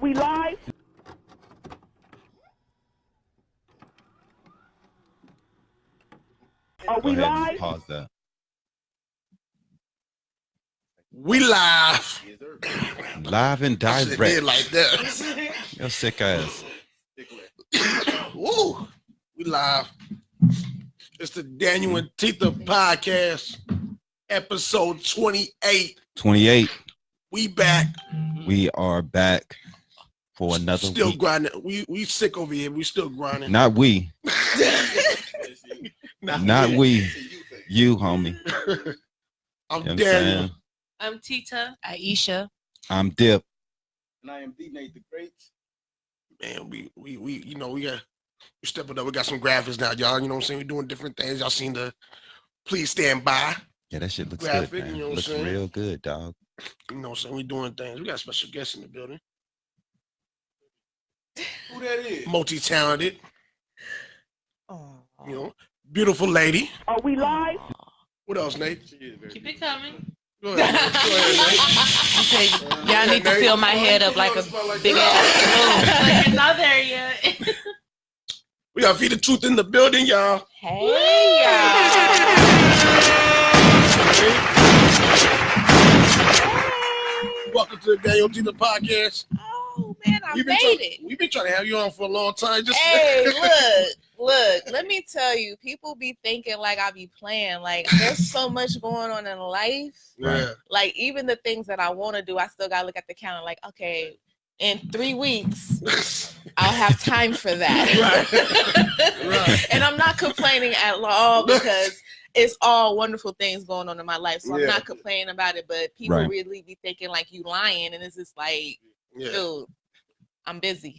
we live? Are we live? Pause that. We live. Live and I direct. did like that. Your sick ass. Woo. We live. It's the DanYo&Tita podcast, episode 28. 28. We back. We are back for another Still week. grinding. We sick over here. We still grinding. Not we. Not we. You, homie. I'm You know what I'm Daniel. saying? I'm Tita. Aisha. I'm Dip. And I am D-Nate the Great. Man, we you know, we stepping up. We got some graphics now, y'all. You know what I'm saying? We're doing different things. Y'all seen the please stand by. Yeah, that shit looks Graphic, good, man. you know what I'm Looks saying? real good, dog. You know what I'm saying? We doing things. We got special guests in the building. Who that is? Multi-talented, Oh, you know, beautiful lady. Are we live? What else, Nate? She is very keep it coming. Go ahead, Nate. Go ahead, Nate. Y'all need to fill my head up like a big ass balloon. You're not there yet. We got Feed the Truth in the building, y'all. Hey, Welcome to the DanYo&Tita podcast. Oh man, I made it. We've been trying to have you on for a long time. Just Hey, look. Let me tell you, people be thinking like I be playing. Like there's so much going on in life. yeah. Like even the things that I want to do, I still gotta look at the calendar. Like, okay, in 3 weeks, I'll have time for that. Right. And I'm not complaining at all because it's all wonderful things going on in my life. So I'm Yeah. not complaining about it. But people Right. really be thinking like you lying, and it's just like, Yeah. dude, I'm busy.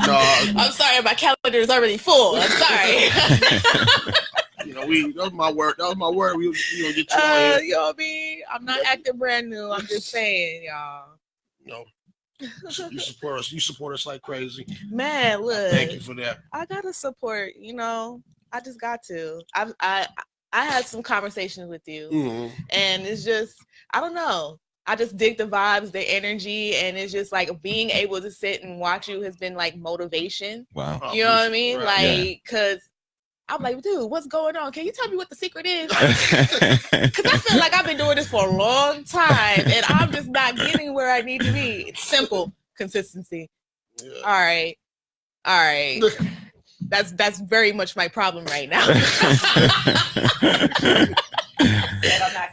No, I'm sorry, my calendar is already full. I'm sorry. you know, that was my word. That was my word. We gonna get you on here. You know what I mean? I'm not acting brand new. I'm just saying, y'all. You know, you support us. You support us like crazy. Man, look. Thank you for that. I gotta support, you know. I just got to. I had some conversations with you, Mhm. and it's just, I don't know. I just dig the vibes, the energy, and it's just like being able to sit and watch you has been like motivation. Wow. Oh, You know what I mean? right. Like, cause I'm like, dude, what's going on? Can you tell me what the secret is? Cause I feel like I've been doing this for a long time, and I'm just not getting where I need to be. It's simple consistency. Yeah. All right. That's very much my problem right now.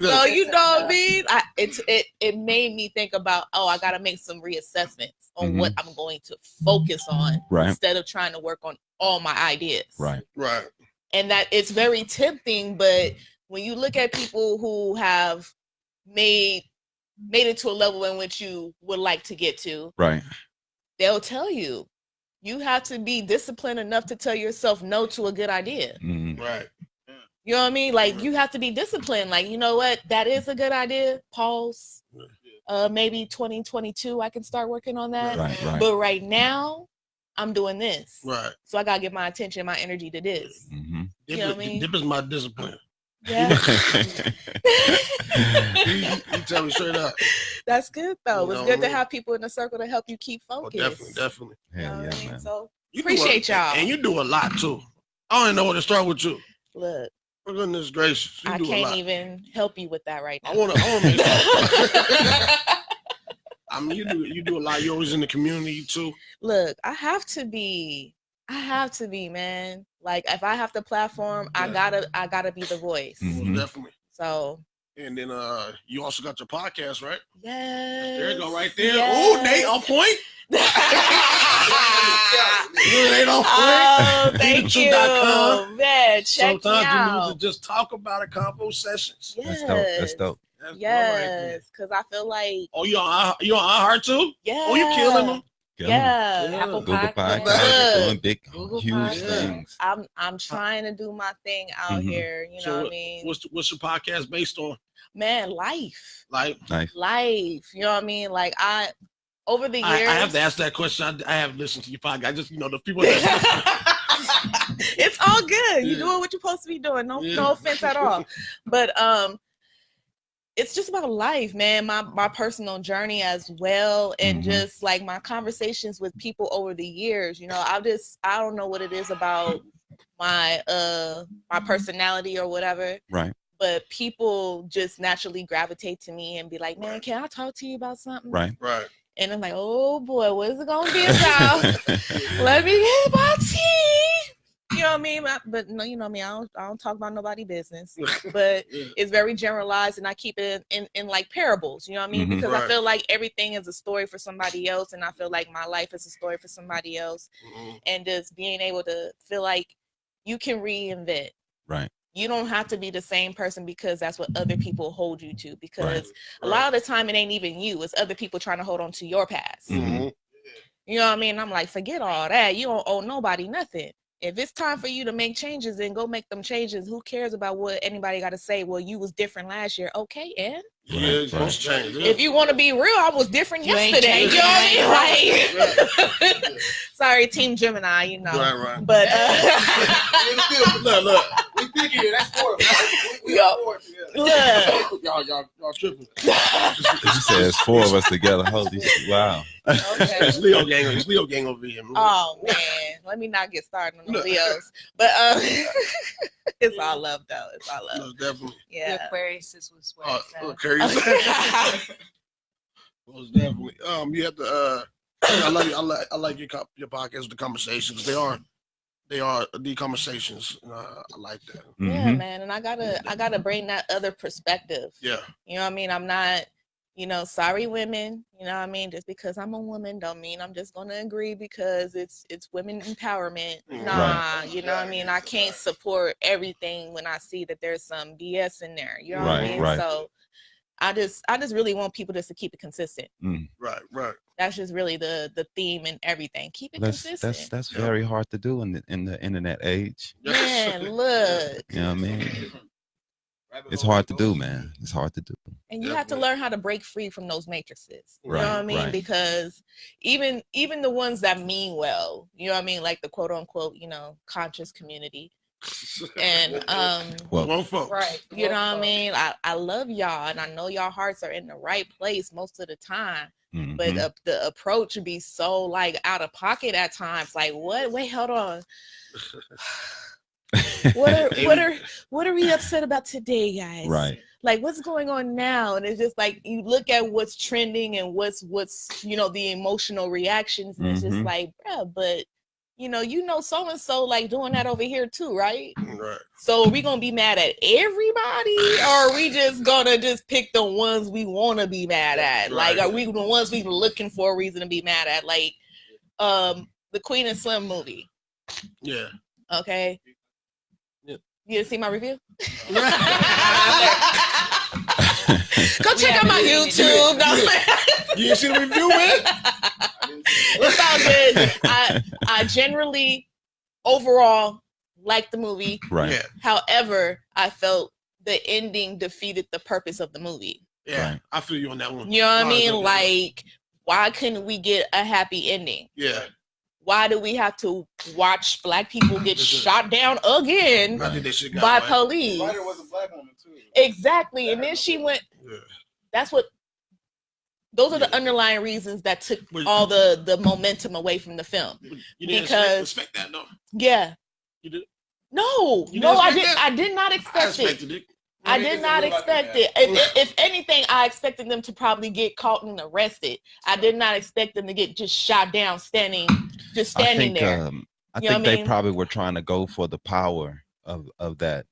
So you know what I mean? It made me think about, I gotta make some reassessments on what I'm going to focus on Right. instead of trying to work on all my ideas. Right. Right. And that it's very tempting, but when you look at people who have made it to a level in which you would like to get to, Right. they'll tell you have to be disciplined enough to tell yourself no to a good idea. Mhm. Right. You know what I mean? Like you have to be disciplined. Like, you know what? That is a good idea. Pause. Maybe 2022 I can start working on that. Right. Right. But right now I'm doing this. Right. So I gotta give my attention, my energy to this. Mm-hmm. You know what I mean? Dip is my discipline. Yeah. You tell me straight up. That's good though. You It's know good what I to mean? have people in the circle to help you keep Oh, focused. definitely. You know Hell what I yeah, mean? man. So You do appreciate y'all. And you do a lot too. I don't even know where to start with you. Look, For goodness gracious, you I do a can't lot. even help you with that right now. I wanna make sure. I mean, you do a lot. You're always in the community too. Look, I have to be, man. Like if I have the platform, I gotta be the voice. Mhm. Definitely. So And then you also got your podcast, right? yes. There you go, right there. Yes. Oh, Nate on point. Nate on point. Oh, thank you, FeedTheTruth.com. man. Check me Sometimes you out. need to just talk about it, convo sessions. Yes. That's dope. That's dope. That's all right. Yes, because I feel like Oh, you on iHeart too? yeah. Oh, you killing them? Kill 'em. Yeah. Yeah. Apple Google Podcast. Podcast. Doing big, Google huge Podcast. things. I'm trying to do my thing out Mhm. here. You know what I mean? What's your podcast based on? Man, life. Like, Life. You know what I mean? Like over the I years. have to ask that question. I have listened to your podcast. I just, the people that It's all good. You're Yeah. doing what you're supposed to be doing. No Yeah. offense at all. But it's just about life, man. My personal journey as well, and just like my conversations with people over the years. You know, I don't know what it is about my personality or whatever. Right. But people just naturally gravitate to me and be like, man, can I talk to you about something? Right. Right. And I'm like, oh boy, what is it gonna be about? Let me get my tea. You know what I mean? But no, you know me, I don't talk about nobody's business. But it's very generalized, and I keep it in like parables. You know what I mean? Because I feel like everything is a story for somebody else, and I feel like my life is a story for somebody else. And just being able to feel like you can reinvent. Right. You don't have to be the same person because that's what other people hold you to. Because a lot of the time it ain't even you. It's other people trying to hold on to your past. You know what I mean? I'm like, forget all that. You don't owe nobody nothing. If it's time for you to make changes, then go make them changes. Who cares about what anybody got to say? Well, you was different last year. Okay, and it's supposed to change. If you want to be real, I was different yesterday. You know what I mean? Like, sorry, Team Gemini, you know. Right. But look, we think here. That's four. Look, y'all tripping. She says 4 of us together. Holy shit! Wow. Okay. It's Leo gang. It's Leo gang over here. Man. Oh man, let me not get started on the Leos. But it's all love though. It's all love. No, definitely. Yeah. Aquarius is what's Aquarius. Most definitely. You have to. I like your podcast, the conversations. They are the conversations. I like that. Yeah, man. And I gotta bring that other perspective. Yeah. You know what I mean? I'm not, sorry women. You know what I mean? Just because I'm a woman don't mean I'm just gonna agree because it's women empowerment. Nah, you know what I mean? I can't support everything when I see that there's some BS in there. You know what I mean? Right. So I just really want people just to keep it consistent. Right. That's just really the theme and everything. Keep it consistent. That's very hard to do in the internet age. Man, look. You know what I mean? It's hard to do, man. It's hard to do. And you have to learn how to break free from those matrices. You know what I mean? Right. Because even the ones that mean well, you know what I mean, like the quote unquote, conscious community. And right. You know what I mean? I love y'all, and I know y'all hearts are in the right place most of the time. But the approach would be so like out of pocket at times. Like, what? Wait, hold on. What are we upset about today, guys? Right. Like, what's going on now? And it's just like you look at what's trending and what's the emotional reactions, and it's just like, bruh, but so and so like doing that over here too, right? Right. So are we gonna be mad at everybody, or are we just gonna pick the ones we want to be mad at? Right. Like, are we the ones we looking for a reason to be mad at? Like, the Queen and Slim movie. Yeah. Okay. Yeah. You didn't see my review? Go check out my YouTube. You didn't see the review, man? It's all good. I generally, overall, like the movie. Right. Yeah. However, I felt the ending defeated the purpose of the movie. Yeah. Right. I feel you on that one. You know what I mean? Like, why couldn't we get a happy ending? Yeah. Why do we have to watch Black people get shot down again I think they should by police? The writer was a Black woman too. Exactly. And then she went. Yeah. Those are the underlying reasons that took all the momentum away from the film. You didn't expect that, though. Yeah. You did? No, I did not expect it. expected it. I did not expect it. If anything, I expected them to probably get caught and arrested. I did not expect them to get just shot down standing there. I think they probably were trying to go for the power of that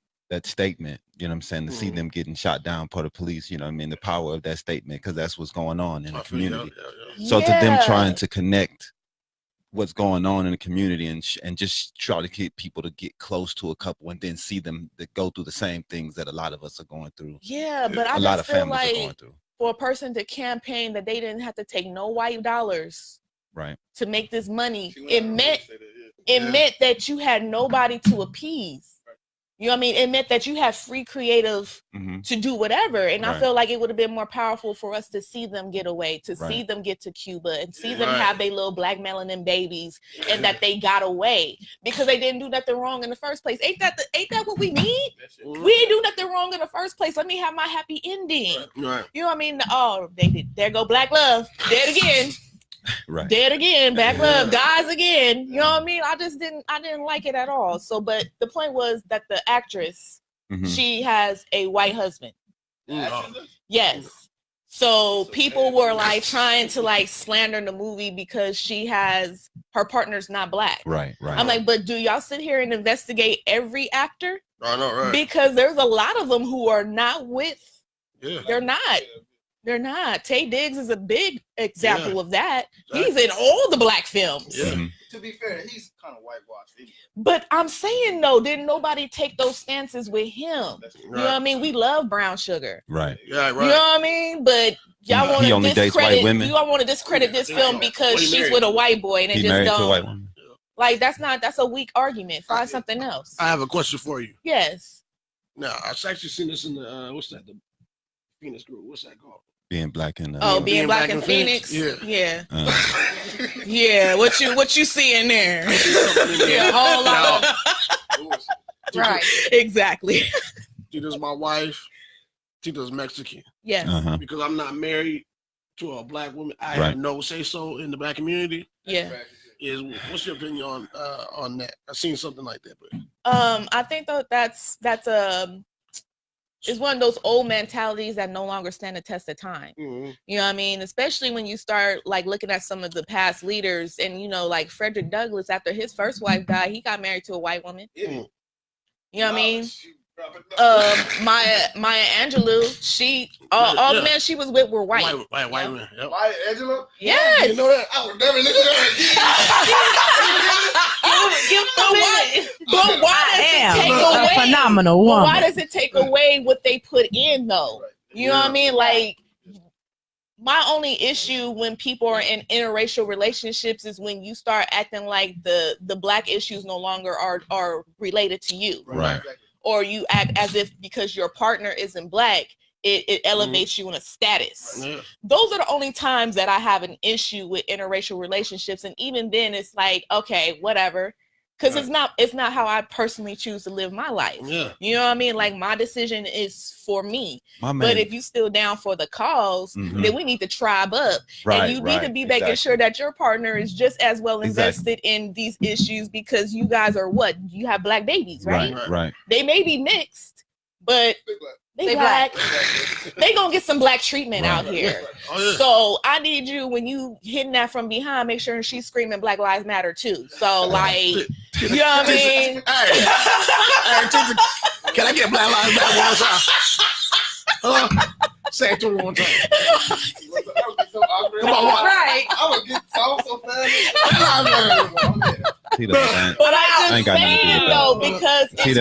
statement. You know what I'm saying? To see them getting shot down by the police. You know what I mean? The power of that statement, because that's what's going on in the community. So to them trying to connect what's going on in the community and just try to get people to get close to a couple and then see them that go through the same things that a lot of us are going through. Yeah, but I just feel like for a person to campaign that they didn't have to take no white dollars to make this money, it meant that you had nobody to appease. You know what I mean? It meant that you have free creative to do whatever. And I feel like it would have been more powerful for us to see them get away, to see them get to Cuba and see them have their little black melanin babies and that they got away because they didn't do nothing wrong in the first place. Ain't that what we need? We ain't do nothing wrong in the first place. Let me have my happy ending. Right. You know what I mean? Oh, there go black love. Dead again. Right. Dead again, back love, dies again. You know what I mean? I didn't like it at all. So, but the point was that the actress, she has a white husband. Yes. So people were like trying to like slander the movie because her partner's not black. Right. I'm like, but do y'all sit here and investigate every actor? I know, right? Because there's a lot of them who are not with. Yeah. They're not. They're not. Tay Diggs is a big example of that. He's in all the black films. Yeah. To be fair, he's kind of whitewashed. But I'm saying though, didn't nobody take those stances with him? You know what I mean? We love Brown Sugar. Right. Yeah, right. You know what I mean? But y'all want to discredit. You all want to discredit this film because she's with a white boy and it just don't. To a white woman. Like that's a weak argument. Find something else. I have a question for you. Yes. Now I've actually seen this in the what's that? The Phoenix group. What's that called? Being black in being black in Phoenix. Yeah. Yeah. What you see in there? Yeah, a whole lot. Right. Exactly. Tita's my wife. Tita's Mexican. Yes. Because I'm not married to a black woman, I have no say so in the black community. Yeah. What's your opinion on that? I've seen something like that, but I think that's it's one of those old mentalities that no longer stand the test of time. You know what I mean? Especially when you start like looking at some of the past leaders and, you know, like Frederick Douglass, after his first wife died, he got married to a white woman. You know what I mean? Maya Angelou, all the men she was with were white. White women. Yep. Maya Angelou? Yes. You know that? I would never listen to her. But why does it take away? Phenomenal woman. Why does it take away what they put in though? You know what I mean? Like, my only issue when people are in interracial relationships is when you start acting like the black issues no longer are related to you. Right. Or you act as if because your partner isn't black, it elevates you in a status. Yeah. Those are the only times that I have an issue with interracial relationships. And even then it's like, okay, whatever. Because it's not how I personally choose to live my life. Yeah. You know what I mean? Like, my decision is for me. But if you still down for the cause, then we need to tribe up. And you need to be making sure that your partner is just as well invested in these issues because you guys are you have black babies, right? Right. They may be mixed, but they black. They gonna get some black treatment out here. Oh, yeah. So I need you, when you hitting that from behind, make sure she's screaming Black Lives Matter too. So like, you know what I mean? Hey, can I get Black Lives Matter one time? Say it to me one time. So awkward. Come on, Right. I would get so fast. But I'm just saying though, because it's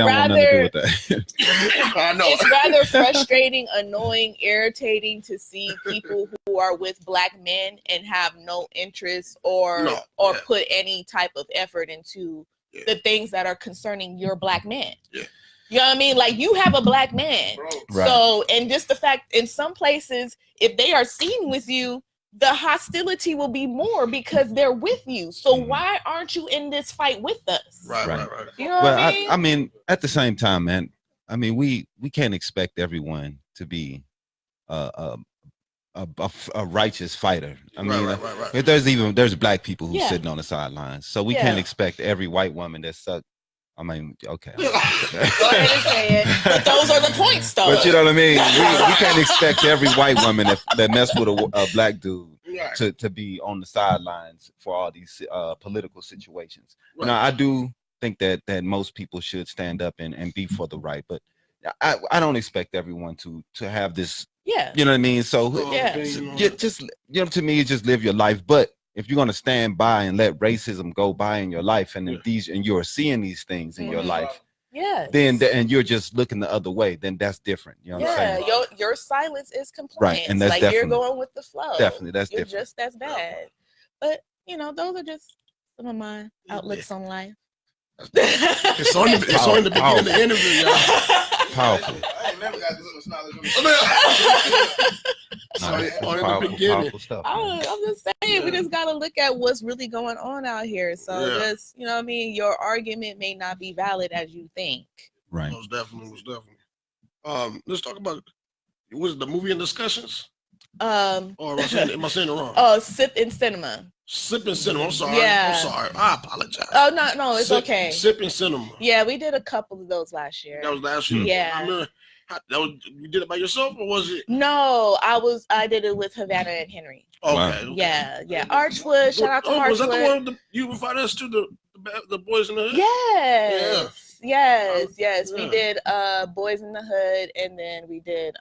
rather frustrating, annoying, irritating to see people who are with black men and have no interest or put any type of effort into the things that are concerning your black man. Yeah. You know what I mean? Like, you have a black man. Right. So, and just the fact, in some places, if they are seen with you, the hostility will be more because they're with you. So why aren't you in this fight with us? Right. You know what I mean? I mean, at the same time, man, I mean, we can't expect everyone to be a righteous fighter. I mean, there's black people who's sitting on the sidelines. So we can't expect every white woman that sucked. I mean, okay. Go ahead and say it. But those are the points, though. But you know what I mean? We can't expect every white woman that mess with a black dude to be on the sidelines for all these political situations. Right. Now, I do think that most people should stand up and be for the right, but I don't expect everyone to have this. Yeah. You know what I mean? So just, you know, to me, just live your life. But if you're going to stand by and let racism go by in your life, and and you're seeing these things in your life, then and you're just looking the other way, then that's different. You know what I'm saying? Your silence is compliance. Right, and that's like you're going with the flow. Definitely, that's you're different. Just as bad. But you know, those are just some of my outlooks on life. It's on the beginning of the interview, y'all. Powerful. I ain't never got this much knowledge. On the beginning. Powerful stuff. I'm just saying, we just gotta look at what's really going on out here. So just, you know what I mean, your argument may not be valid as you think. Right. Most definitely. Let's talk about was the movie in discussions? Or am I saying it wrong? Oh, Sip in Cinema. Sip in Cinema. I'm sorry. Yeah. I'm sorry. I apologize. Oh no, it's okay. Sip in Cinema. Yeah, we did a couple of those last year. That was last year. Yeah. I remember, you did it by yourself, or was it? No, I did it with Havana and Henry. Okay. Wow. Okay. Yeah. Archwood, shout out to Archwood. Was that the one with you invited us to the Boys in the Hood? Yes. Yeah. We did Boys in the Hood, and then we did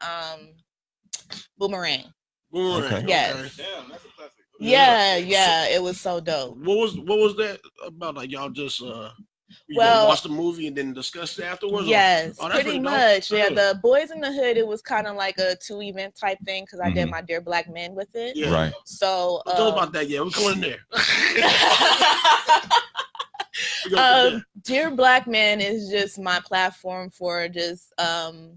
Boomerang. Okay. Yes. Damn, that's a classic. Yeah, it was so dope. What was that about? Like y'all just watch the movie and then discuss it afterwards? Yes, that's pretty really much. dope. Yeah, the Boys in the Hood, it was kind of like a 2 event type thing because I did my Dear Black Men with it. Yeah. Right. So Don't know about that yet. We're going there. Dear Black Men is just my platform for just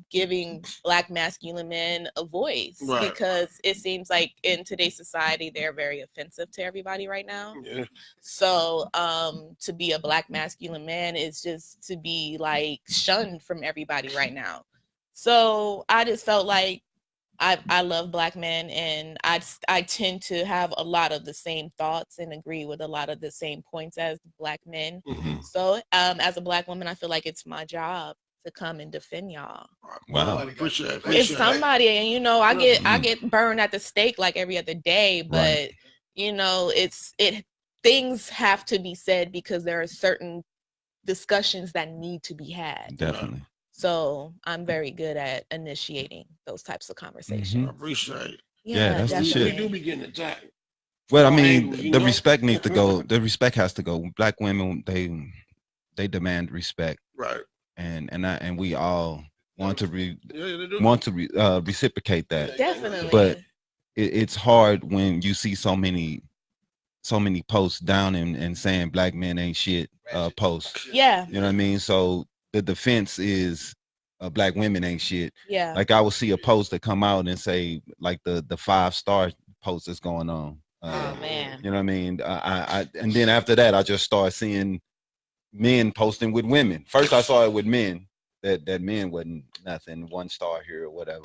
giving Black masculine men a voice, because it seems like in today's society they're very offensive to everybody right now. Yeah. So to be a Black masculine man is just to be like shunned from everybody right now. So I just felt like I love Black men, and I tend to have a lot of the same thoughts and agree with a lot of the same points as Black men. Mm-hmm. So as a Black woman, I feel like it's my job to come and defend y'all. Wow. Appreciate It's somebody, and you know, I get burned at the stake like every other day, but you know, things have to be said because there are certain discussions that need to be had. Definitely. So I'm very good at initiating those types of conversations. I appreciate it. Yeah, that's the shit. We do be getting attacked. Well, I mean, the respect needs to go. The respect has to go. Black women, they demand respect, right? And we all want to reciprocate that. Definitely. But it's hard when you see so many posts down and saying Black men ain't shit posts. Yeah. You know what I mean? So the defense is Black women ain't shit. Yeah. Like I will see a post that come out and say like the 5-star post that's going on. Oh man. You know what I mean? I and then after that I just start seeing men posting with women. First I saw it with men that men wasn't nothing, 1 star here or whatever.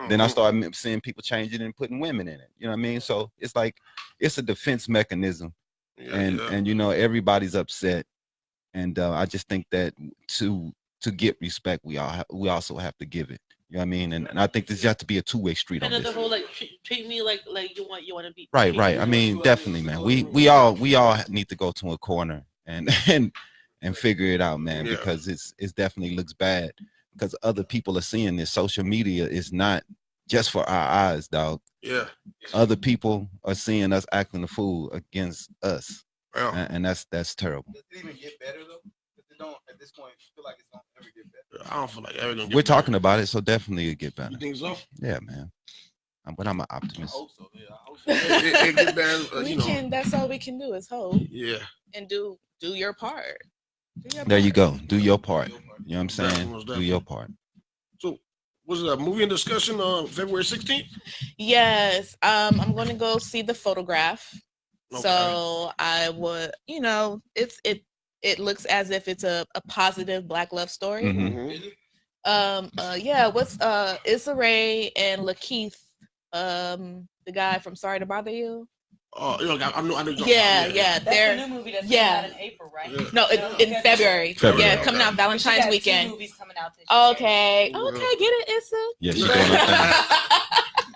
Then I started seeing people changing and putting women in it. You know what I mean? So it's like it's a defense mechanism, and you know everybody's upset, and I just think that to get respect, we also have to give it. You know what I mean? And I think this has to be a 2-way street on this. The whole like treat me like you want to be right. I mean, definitely, man. We all need to go to a corner and figure it out, man, because it definitely looks bad. Because other people are seeing this. Social media is not just for our eyes, dog. Yeah. Other people are seeing us acting a fool against us. Yeah. And that's terrible. Does it even get better though? It don't at this point feel like it's gonna ever get better. I don't feel like ever gonna get We're better. talking about it, so definitely it'll get better. You think so? Yeah, man. But I'm an optimist. I hope so. Yeah, I hope so. It get better. That's all we can do is hope. Yeah. And do your part. There you go. Do your part. You know what I'm saying? Definitely. Do your part. So, was it a movie in discussion on February 16th? Yes. I'm going to go see The Photograph. Okay. So I would, you know, it looks as if it's a positive Black love story. Mm-hmm. What's Issa Rae and Lakeith, the guy from Sorry to Bother You. Oh, I know. Yeah. That's They're the new movie that's coming out in April, right? Yeah. no, in February. February. Yeah, coming out Valentine's weekend. 2 movies coming out this year. Okay, get it, Issa. Yeah, she's doing her thing.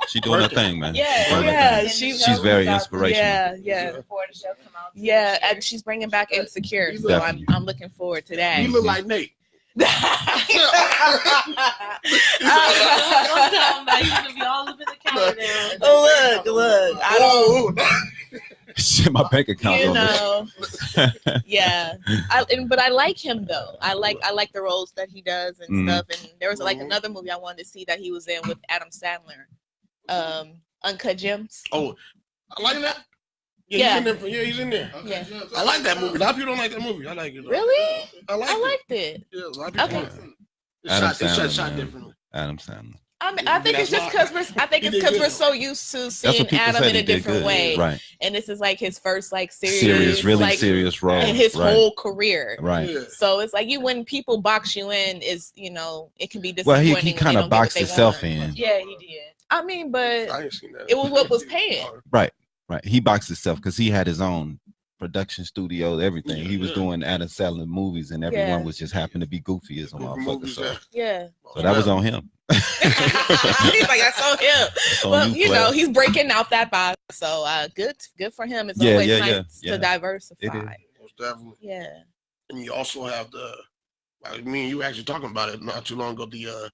She's doing her thing, man. Yeah, She's very inspirational. Yeah. Before the show come out. Yeah, and she's bringing back Insecure, so I'm looking forward to that. You look like Nate. He's gonna be all up in the camera now. Look. I don't. Shit, my bank account. You know, yeah. But I like him though. I like the roles that he does and stuff. And there was like another movie I wanted to see that he was in with Adam Sandler, Uncut Gems. Oh, I like that. Yeah, he's in there. Yeah, he's in there. Okay, Yeah. yeah. I like that movie. A lot of people don't like that movie. I like it. Though. Really? I like I it. liked it. Yeah, a lot of people Okay. like it. Adam It's Sandler, shot man. differently. Adam Sandler. I mean, I think it's just because we're so used to That's seeing what people Adam said in he a did different good. way, Right. and this is like his first like Serious, really like, serious role. in his Right. whole career. Right. Yeah. So it's like when people box you in, is it can be Well, disappointing. he kind of boxed himself in. Yeah, he did. I mean, but I ain't seen that. it was what was paying. Right. He boxed himself because he had his own production studio, everything. He was doing Adam Sandler movies, and everyone was just happened to be goofy as a motherfucker. So Yeah. that was on him. He's like, that's on him. Well, he's breaking out that box. So good for him. It's always nice to diversify. Most definitely. Yeah. And you also have me and you actually talking about it not too long ago, the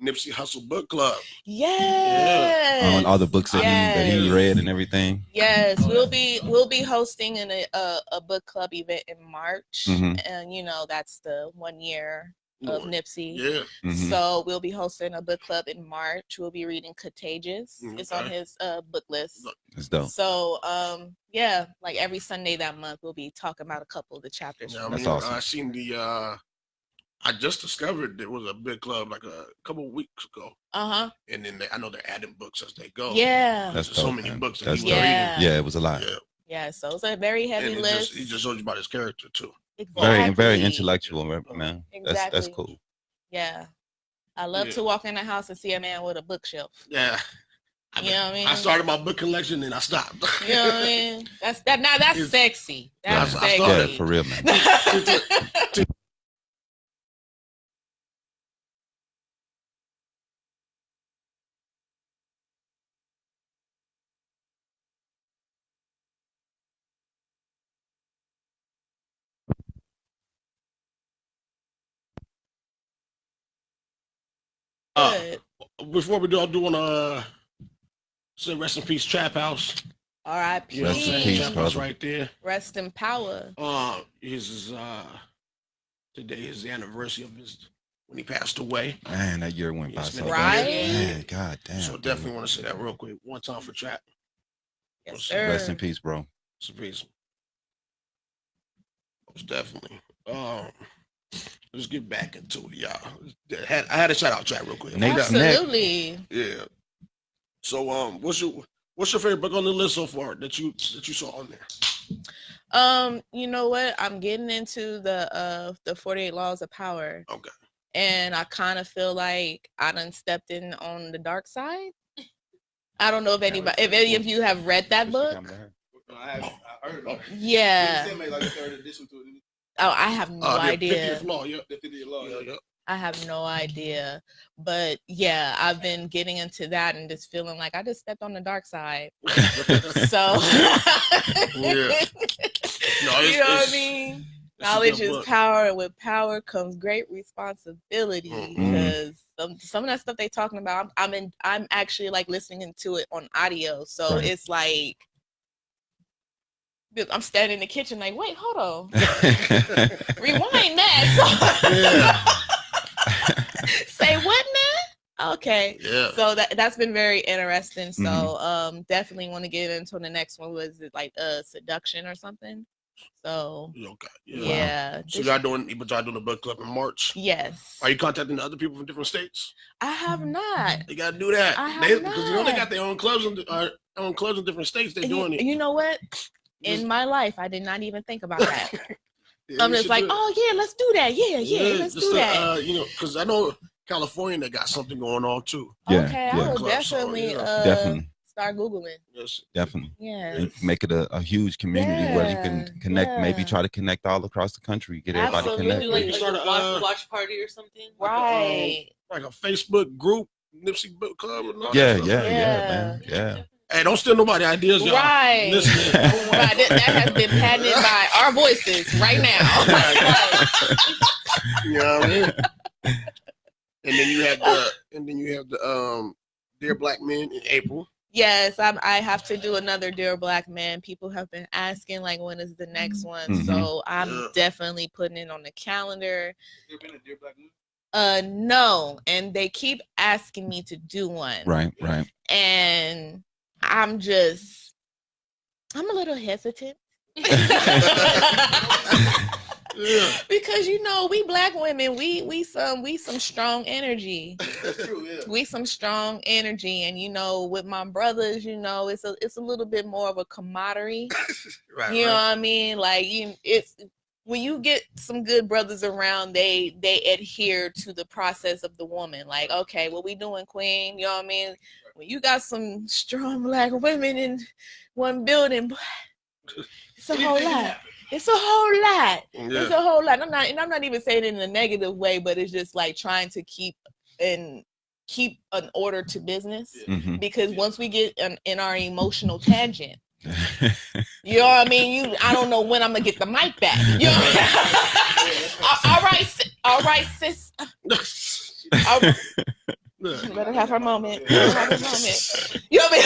Nipsey Hussle book club. Yes. On all the books that he read and everything. Yes, we'll be hosting a book club event in March, and that's the 1 year of Nipsey. Yeah. So we'll be hosting a book club in March. We'll be reading Contagious. It's on his book list. That's dope. So like every Sunday that month we'll be talking about a couple of the chapters. Yeah, That's awesome. I seen I just discovered there was a big club like a couple of weeks ago. And then I know they're adding books as they go. Yeah. There's so many books that That's he dope. reading. Yeah, it was a lot. Yeah. So it's a very heavy list. He just told you about his character too. Exactly. Very intellectual, man. Exactly. That's cool. Yeah. I love to walk in the house and see a man with a bookshelf. Yeah. You know what I mean? I started my book collection and I stopped. You know what I mean? That's sexy. That's sexy. Yeah, for real, man. Before we do, I do want to say rest in peace, Trap House. R.I.P. Rest in peace, Trap brother. House right there. Rest in power. Today is the anniversary of when he passed away. Man, that year went by Yes, so man. fast. Right? Man, god damn. So definitely want to say that real quick. One time for Trap. Yes, sir. Rest in peace, bro. Rest in peace. Most definitely. Let's get back into it, y'all. I had a shout out chat real quick. Absolutely. Yeah. So what's your favorite book on the list so far that you saw on there? You know what? I'm getting into the 48 Laws of Power. Okay. And I kind of feel like I done stepped in on the dark side. I don't know if any of you have read that book. I heard of it. Yeah. They made like a third edition to it. Oh, I have no idea. 50th law, yeah. The 50th law. Yeah. I have no idea. But yeah, I've been getting into that and just feeling like I just stepped on the dark side. So Yeah. No, you know what I mean? Knowledge is book. power, and with power comes great responsibility. Mhm. Because some of that stuff they talking about, I'm actually like listening to it on audio. So Right. it's like I'm standing in the kitchen like, wait, hold on. Rewind that. Say what now? Okay. Yeah. So that's been very interesting. So definitely want to get into the next one. Was it like seduction or something? So Okay. yeah. So y'all doing a book club in March? Yes. Are you contacting other people from different states? I have not. They gotta do that. I have Because they not. got their own clubs in different states. They're doing it. You know what? In my life, I did not even think about that. Yeah, I'm you just should like, do it. oh yeah, let's do that. Yeah, let's do that. Because I know California they got something going on too. Okay, I will Club, so, definitely Definitely. start Googling. Yes. Definitely. Yeah. And make it a huge community where you can connect, maybe try to connect all across the country, get everybody Absolutely. connected. Like Start a a, watch party or something. Right. Like a Facebook group, Nipsey Book Club. And all Yeah, that stuff. man. Yeah. Hey, don't steal nobody ideas, y'all. Right. Listen. Right. That has been patented by our voices right now. You know what I mean? And then you have the Dear Black Men in April. Yes, I have to do another Dear Black Man. People have been asking like when is the next one. So I'm definitely putting it on the calendar. Has there been a Dear Black Man? No, and they keep asking me to do one. Right. And I'm just I'm a little hesitant. Yeah. Because we Black women, we some strong energy. That's true, yeah. We some strong energy, and with my brothers, it's a little bit more of a camaraderie. Right. You know what I mean? Like it's when you get some good brothers around, they adhere to the process of the woman. Like, okay, what we doing, queen? You know what I mean? When you got some strong Black women in one building, it's a whole lot. It's a whole lot. Yeah. It's a whole lot. I'm not even saying it in a negative way, but it's just like trying to keep an order to business. Mhm. Because once we get in our emotional tangent, you know what I mean? I don't know when I'm gonna get the mic back. You know what I mean? all right, sis. Let her have her moment. Let her have her moment. You know what I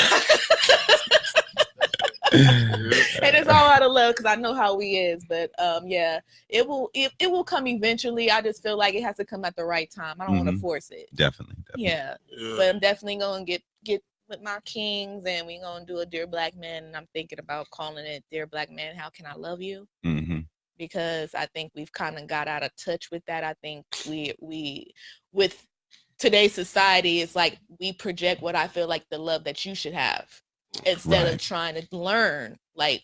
mean? And it's all out of love because I know how we is, but yeah, it will come eventually. I just feel like it has to come at the right time. I don't want to force it. Definitely. Yeah, but I'm definitely gonna get with my kings, and we gonna do a Dear Black Man, and I'm thinking about calling it Dear Black Man, How Can I Love You? Because I think we've kind of got out of touch with that. I think we with today's society, it's like we project what I feel like the love that you should have, instead of trying to learn like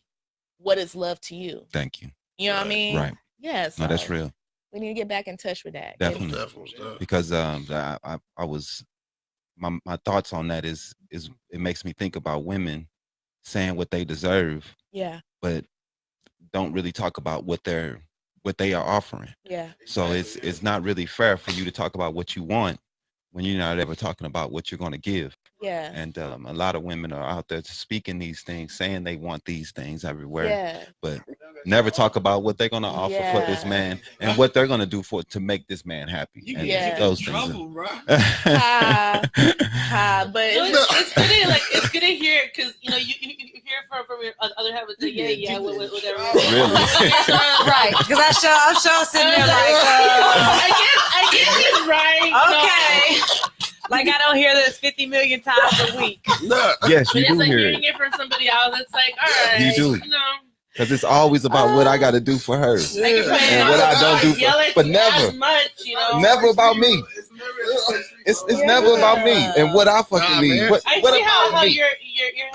what is love to you. Thank you. You know what I mean? Right. Yeah. So no, that's real. We need to get back in touch with that. Definitely. Because I was my thoughts on that is it makes me think about women saying what they deserve. Yeah. But don't really talk about what they are offering. Yeah. So it's not really fair for you to talk about what you want when you're not ever talking about what you're going to give. Yeah. And a lot of women are out there speaking these things, saying they want these things everywhere. Yeah. But never talk about what they're going to offer for this man and what they're going to do to make this man happy. You and get those things. Trouble, bro. But it's good to hear it because you hear from your other half and say whatever. Really? Right? Because I'm sure sitting there like, I guess he's right. Okay. Like I don't hear this 50 million times a week. Yes, you do like hear hearing it from somebody else. It's like, all right, you do. Because it's always about what I got to do for her and what I don't do for her. But never, never about me. It's never about me and what I fucking need. What how you're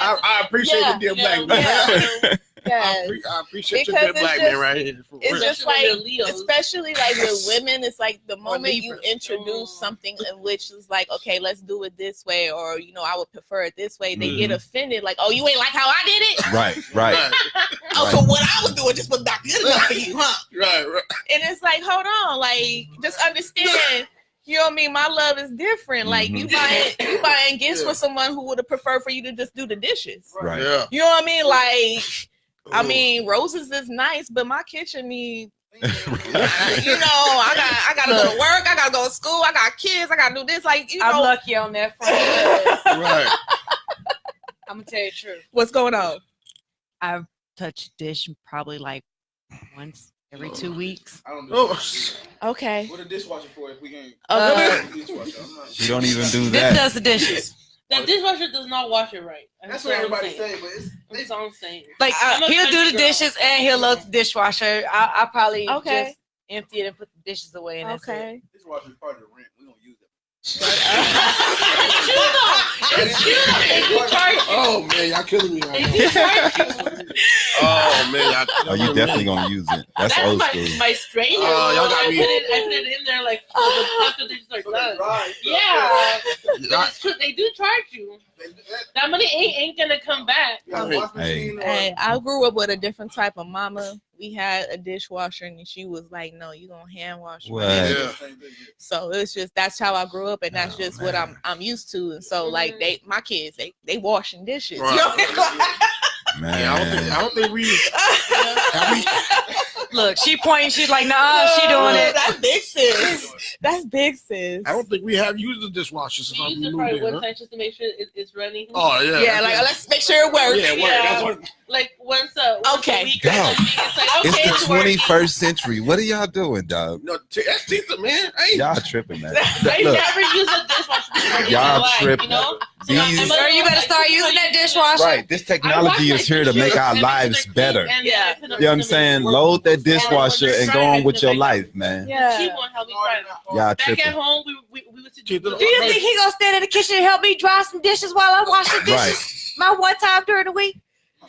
I appreciate the Dear Black Man. Yes. I appreciate your Dear Black Man right here. It's just like, especially like with women, it's like the moment you introduce something in which is like, okay, let's do it this way, or I would prefer it this way. They get offended, like, oh, you ain't like how I did it. Right. Oh, so what I was doing just was not good enough for you, huh? Right. And it's like, hold on, like, just understand. You know what I mean? My love is different. Like you buying gifts for someone who would have preferred for you to just do the dishes. Right. Yeah. You know what I mean? Like, I mean, roses is nice, but my kitchen need. I gotta go to work. I gotta go to school. I got kids. I gotta do this. Like I'm lucky on that front. Right. I'm gonna tell you the truth. What's going on? I've touched dish probably like once every 2 weeks. I don't do okay. What a dishwasher for if we ain't. You don't even do that. This does the dishes. The dishwasher does not wash it right. That's what everybody say, but that's all I'm saying. Like he'll do the dishes and he'll load the dishwasher. I probably just empty it and put the dishes away. And that's it. Dishwasher is part of the rent. We don't use it. Oh man, y'all killing me right now. Oh man, y'all killing me. You definitely gonna use it. That's old school. My strainer. Y'all got me. I put it in there like after they just like done. Yeah. It's true. They do charge you. That money ain't gonna come back. Hey, I grew up with a different type of mama. We had a dishwasher, and she was like, "No, you gonna hand wash." So it's just that's how I grew up, and that's just what I'm used to. And so like my kids, they washing dishes. Right. You know? Man. Yeah, I don't think we. Look, she pointing. She's like, "Nah, she doing it." That's big sis. That's big sis. I don't think we have used the dishwasher since I moved in. One time just to make sure it's running. Oh yeah. Yeah, like let's make sure it works. Yeah, it works. Like once Okay. Dog, it's okay, the 21st century. What are y'all doing, dog? No, that's Tita, man. Hey. Y'all tripping, man. I Look, never used a dishwasher before. y'all Life, tripping. You know? These- Sir, you better start using that dishwasher. Right, this technology is here to make our lives better. Yeah. You know what I'm saying? Load that dishwasher and go on with your life, man. Yeah. She won't help me try it. Y'all Back tripping. at home, we would do Do you think he gonna stand in the kitchen and help me dry some dishes while I wash the dishes? Right. My one time during the week.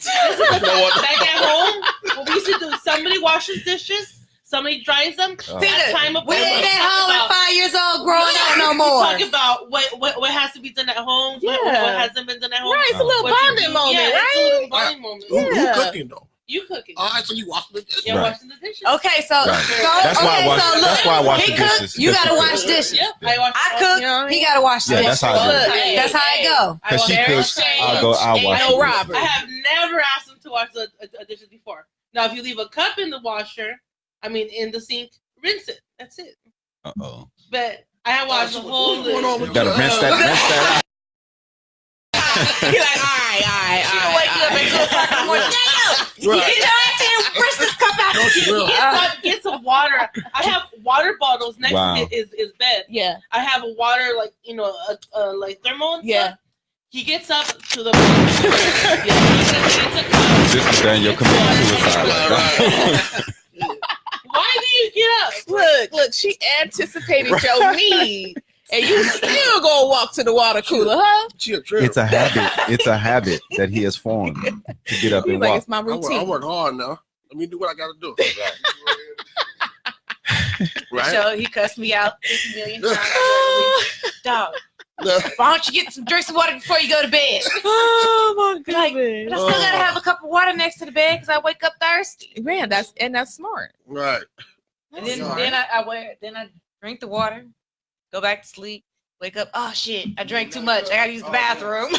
Back at home, what we used to do, somebody washes dishes, somebody dries them. We ain't at home at 5 years old growing up no We more. talk about what has to be done at home, what hasn't been done at home. Right, it's a little What you bonding do. moment, Yeah, right? it's a little bonding moment. Who cooking though? You cooking. All right, so you wash the dishes. You're Right. washing the dishes. Okay, so Right. so That's why I okay, wash. so look, That's why I wash he the cook, dishes. you gotta Because she wash cooks. dishes. Yep. I I cook, You know what I mean? he gotta wash Yeah, dishes. that's how I do it. Hey, That's how it go. Cause she cooks, I'll wash no it. robbery. I have never asked him to wash the dishes before. Now, if you leave a cup in the washer, in the sink, rinse it. That's it. Uh-oh. But I have washed the whole What's going on with You gotta rinse that out. You're like, all right. She'll wake you up at 2 o'clock in the morning. Damn! Right. Get your ass in and brush this cup out. No, she will. Get some water. I have water bottles next to his bed. Yeah. I have a water, like thermal and Yeah. stuff. He gets up to the he This is DanYo committing suicide. Why do you get up? Look, she anticipated your need. And you still gonna walk to the water cooler, huh? It's a habit. It's a habit that he has formed to get up He's and like, walk. it's my I routine. work hard now. Let me do what I gotta do. Right? So he cussed me out 50 million times. Dog, why don't you get some drink some water before you go to bed? Oh my Like, goodness. but I still gotta have a cup of water next to the bed because I wake up thirsty. Man, that's smart. Right. And then I drink the water, go back to sleep, wake up. Oh shit! I drank too much. I gotta use the bathroom.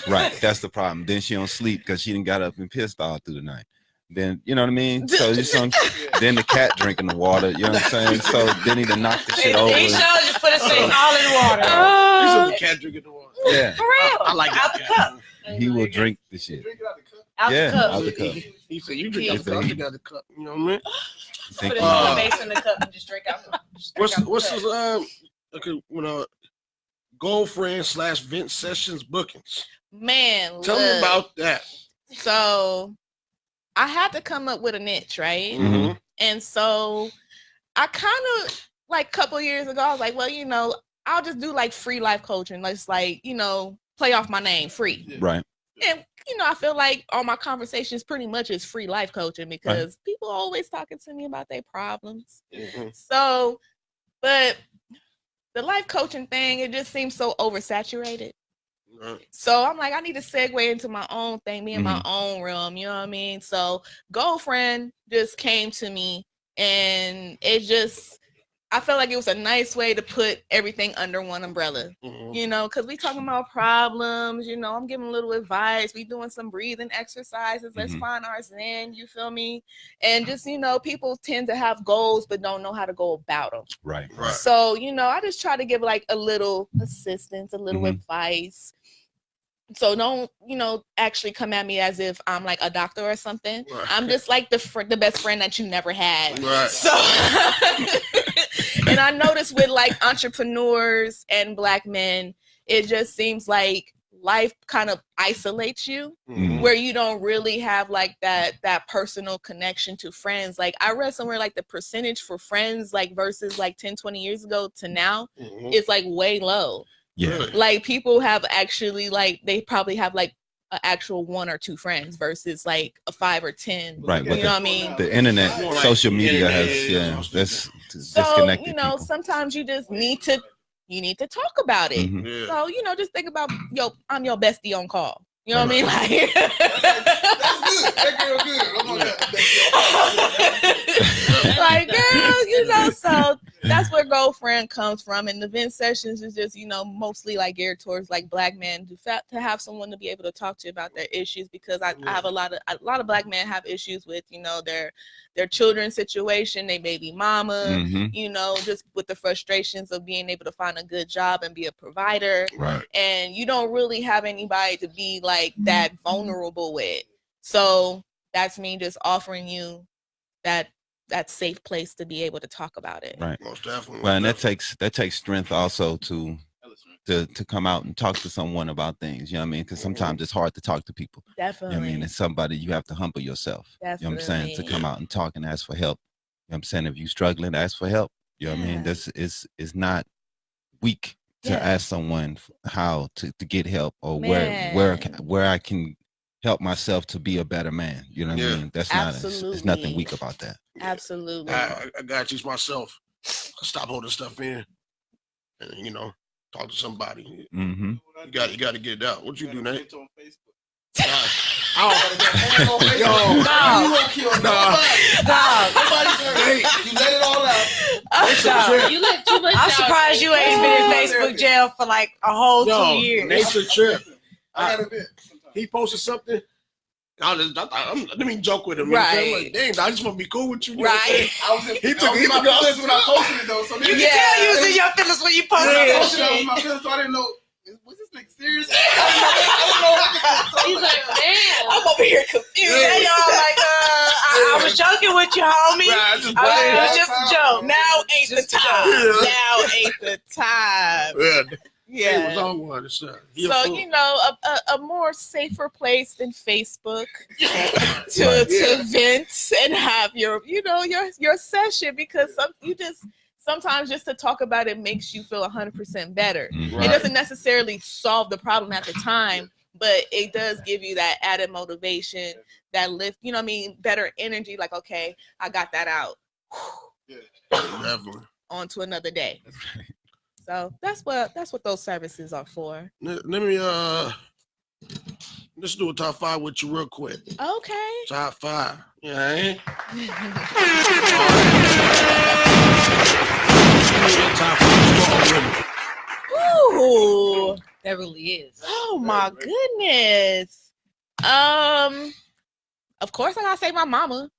Right. That's the problem. Then she don't sleep because she done got up and pissed all through the night. Then you know what I mean. So then the cat drinking the water. You know what I'm saying. So then he done knocked the shit over. He showed just put his face all in the water. You can't drink it the water. Yeah. For real. I like out the cup. He will drink the shit. Out Yeah. the cup. Out the cup. He said, "You drink out the cup. I drink out the cup." You know what I mean? Put his face in the cup and just drink out the cup. What's his okay? Girlfriend / vent sessions bookings. Man, Tell me about that. So I had to come up with a niche, right? Mhm. And so I kind of like a couple years ago, I was like, well, I'll just do like free life coaching. Let's play off my name, Phree. Right. And I feel like all my conversations pretty much is free life coaching because people are always talking to me about their problems. Mm-hmm. So, but the life coaching thing, it just seems so oversaturated. Right. So I'm like, I need to segue into my own thing, me in my own realm, you know what I mean? So girlfriend just came to me and I felt like it was a nice way to put everything under one umbrella, because we talking about problems, I'm giving a little advice. We doing some breathing exercises. Let's find our zen, you feel me? And just, people tend to have goals, but don't know how to go about them. Right. So, I just try to give like a little assistance, a little advice. So don't, actually come at me as if I'm like a doctor or something. Right. I'm just like the best friend that you never had. Right. So, and I noticed with like entrepreneurs and Black men, it just seems like life kind of isolates you where you don't really have like that personal connection to friends. Like I read somewhere like the percentage for friends like versus like 10, 20 years ago to now is like way low. Yeah. Like people have actually like they probably have like an actual 1 or 2 friends versus like a 5 or 10. Right. You know what I mean? The internet, social media has that's disconnected people. Sometimes you just need to talk about it. Mhm. So, just think about I'm your bestie on call. You know what I mean? Like That's good. like, girl, so that's where girlfriend comes from. And the vent sessions is just, mostly like geared towards like Black men to have someone to be able to talk to about their issues, because I have a lot of Black men have issues with, their children's situation, they baby mama, just with the frustrations of being able to find a good job and be a provider. Right. And you don't really have anybody to be like that vulnerable with. So that's me just offering you that safe place to be able to talk about it. Right. Most definitely. Well, and that takes strength also to come out and talk to someone about things. You know what I mean? Because sometimes it's hard to talk to people. Definitely. You know what I mean? It's somebody you have to humble yourself. Definitely. You know what I'm saying? To come out and talk and ask for help. You know what I'm saying? If you're struggling, ask for help. You know what I mean? This is not weak to ask someone how to get help or where I can help myself to be a better man. You know what I mean? That's it's nothing weak about that. Absolutely. I gotta teach myself. Stop holding stuff in, and you know, talk to somebody. Mm-hmm. You got to get it out. What you do, Nate? On Facebook. You let it all out. You let too much I'm surprised you ain't been in Facebook jail for like a whole 2 years. Nate's a trip. I got a bit. He posted something. Let me joke with him. Right. I'm like, dang, I just want to be cool with you. Right. I was in my feelings when I posted it though. So You can tell you was in your feelings when you posted I that posted it, I was in shit. my feelings, so I didn't know. Was this nigga serious? I don't know. He's like, man. I'm over here confused. Yeah, y'all like, I was joking with you, homie. Right, It was just a joke. Now ain't the time. Now ain't the time. It was on one. So you know, a more safer place than Facebook to vent and have your session, because sometimes just to talk about it makes you feel 100% better. Mm-hmm. It doesn't necessarily solve the problem at the time, but it does give you that added motivation, that lift, you know what I mean, better energy, like, okay, I got that out. Definitely. On to another day. So that's what those services are for. Let me let's do a top 5 with you real quick. Okay. Top 5. Yeah. Ooh, That really is. oh my goodness. Of course I gotta say my mama.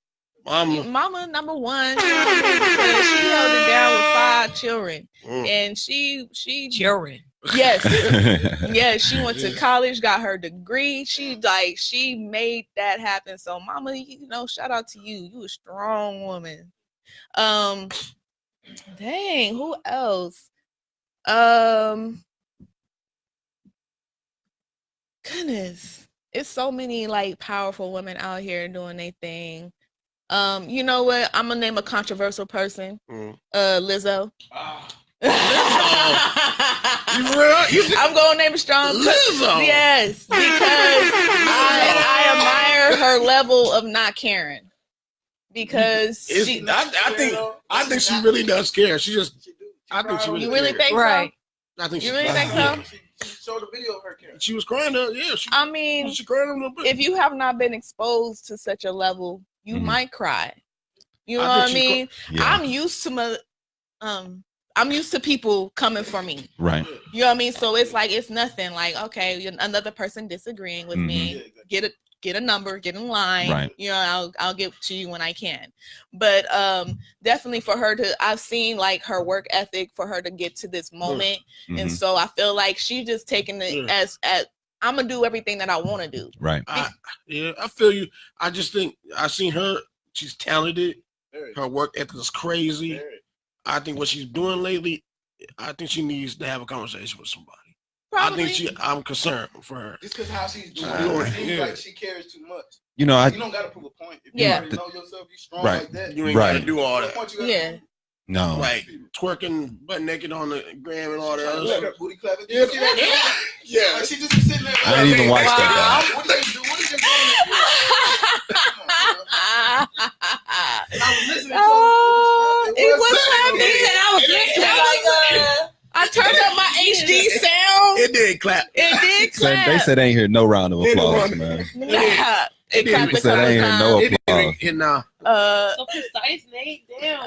Mama number one. Because she held it down with 5 children. And she Children. yes. Yes, she went to college, got her degree. She made that happen. So mama, you know, shout out to you. You a strong woman. Dang, who else? Goodness. It's so many like powerful women out here doing their thing. You know what? I'm gonna name a controversial person. Lizzo. I'm gonna name a strong Lizzo. Yes, because I admire her level of not caring. Because I think she really does care. I think she really you really cares. think Right. I think You really think so? She showed a video of her caring. She was crying. I mean, she cried a little bit. if you have not been exposed to such a level, you might cry. You know what I mean? I'm used to I'm used to people coming for me. Right. You know what I mean? So it's like, it's nothing. Like, okay, another person disagreeing with me. Get a number, get in line. Right. You know, I'll get to you when I can. But definitely for her I've seen like her work ethic for her to get to this moment. And so I feel like she just taking it as I'm gonna do everything that I want to do. Right. I feel you. I just think I seen her. She's talented. Her work ethic is crazy. I think what she's doing lately, I think she needs to have a conversation with somebody. Probably. I think I'm concerned for her. Just because how she's doing it seems like she cares too much. You know, You don't gotta prove a point. If you already know yourself, you strong like that. You ain't gotta do all that. Yeah. No. Like twerking butt naked on the gram and all that other stuff. Booty clapping. Yeah. Like she just be sitting there. I didn't even watch that. What did you do? What did you do? I was listening to it was happening. He said I was listening. I turned up my HD sound. It did clap. It did clap. They said they ain't hear no round of applause, man. Nah, it clapped They a said couple they ain't hear no times. applause. And now So precise, Nate. Damn.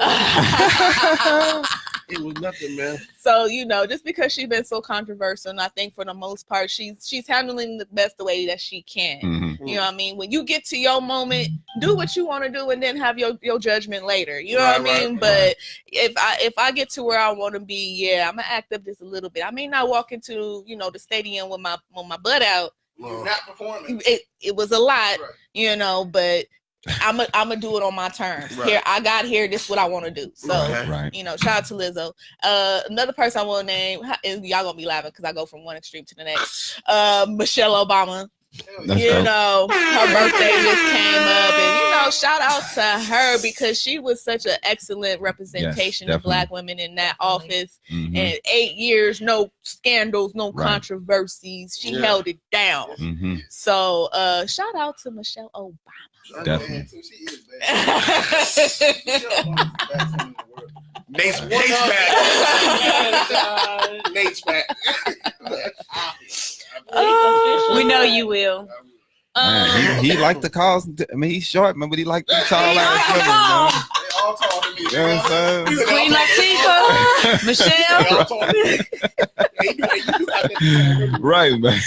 it was nothing, man. So, you know, just because she's been so controversial, and I think for the most part, she's handling the best the way that she can. Mm-hmm. You know what I mean? When you get to your moment, do what you want to do and then have your judgment later. You know what I mean? But if I get to where I want to be, I'm gonna act up just a little bit. I may not walk into, you know, the stadium with my butt out You're not performing. It was a lot, Right. you know, but I'm gonna do it on my terms. Right. Here, I got here. This is what I want to do. So, Right. you know, shout out to Lizzo. Another person I want to name is y'all gonna be laughing because I go from one extreme to the next. Michelle Obama. That's You dope. know, her birthday just came up, and you know, shout out to her because she was such an excellent representation of definitely. Black women in that office. Mhm. And 8 years, no scandals, no Right. controversies. She Yeah. held it down. Mhm. So, shout out to Michelle Obama. Definitely. Man, too. She is bad. Michelle Obama's the best woman in the world. Nate's back. Nate's back. We know you will. Man, he liked the calls. I mean, he's short, man, but he liked the tall ass women, man. They all tall to me. You know what I'm saying? Queen Latifah, They Michelle. all tall to me. Hey, you do got that. Right, man.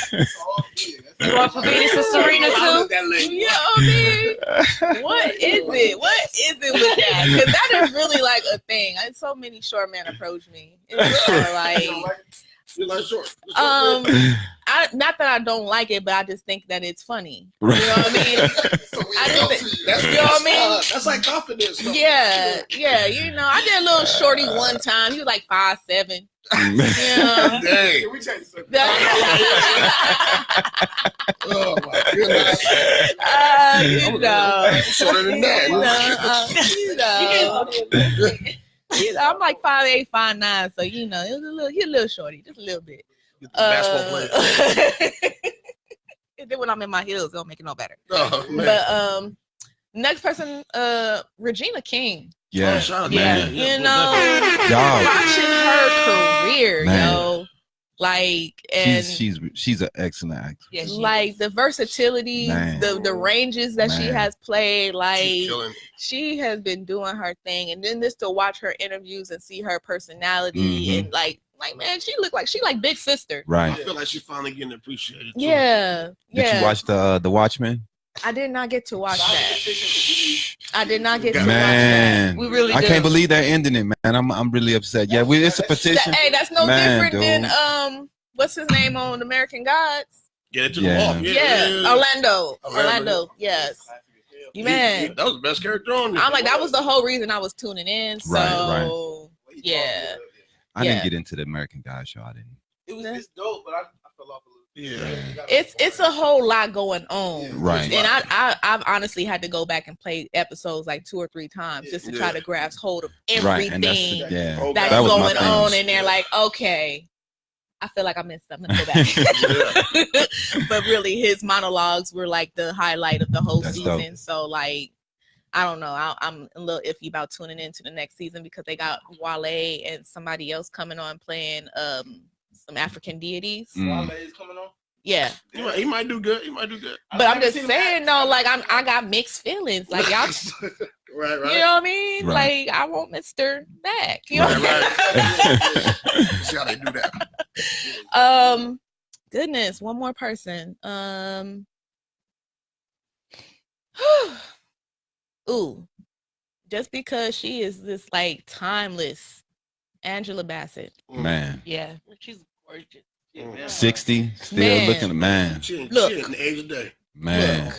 You want for Venus and Serena too? You know what I mean? What is it? What is it with that? Because that is really like a thing. So many short men approach me. It's really like, You like short. not that I don't like it, but I just think that it's funny. Right. You know what I mean? So we I know just to you. That's, You know what I mean? That's like confidence. though. Yeah, yeah. You know, I did a little shorty one time. He was like 5'7". Yeah. Dang. Can we change the subject? Oh my goodness. You know. I'm shorter than that. You know, I'm like 5'8", 5'9", so you know, it was he's a little shorty, just a little bit. Get the basketball player. And then when I'm in my heels, it don't make it no better. Oh, man. But next person, Regina King. Yeah, Oh, shout out to Yeah, her. you know, Dog. watching her career, Man. yo, like, and she's an excellent actress. Yeah, she like is. the versatility, Man. the ranges that she Man. has played, She's like killing. she has been doing her thing, and then just to watch her interviews and see her personality Mhm. and like man, she look like big sister. I Right. feel like she's finally getting appreciated. too. Yeah, Did yeah. you watch the Watchmen? I did not get to watch that. I did not get to watch Man, We really I do. can't believe they're ending it, man. I'm really upset. Yeah, it's a that. petition. Hey, that's no Man, different dude. than what's his name on American Gods? Yeah, they took Yeah. him off. Yeah, Orlando. Orlando. Yes. He- Man, that was the best character on there. I'm like, that was the whole reason I was tuning in. So, Right. yeah. I Yeah. didn't get into the American Guy show. I didn't. It's dope, but I fell off a little. Yeah. It's a whole lot going on. Right. And I've honestly had to go back and play episodes like 2 or 3 times just to try to grasp hold of Right, and everything that's yeah. that's That was my going thing. on. And they're like, okay, I feel like I missed something. Go back. But really, his monologues were like the highlight of the whole That's season. So like, I don't know. I'm a little iffy about tuning into the next season because they got Wale and somebody else coming on playing some African deities. Mm. Wale is coming on. Yeah. He might do good. He might do good. But I'm just saying though, like I got mixed feelings. Like y'all, Right. you know what I mean? Right. Like I want Mr. back. You know? Right. See how they do that. Goodness, one more person. Ooh, just because she is this like timeless Angela Bassett. Man, Yeah. She's gorgeous. 60, still Man. looking, man, She Look. in the age of day. man.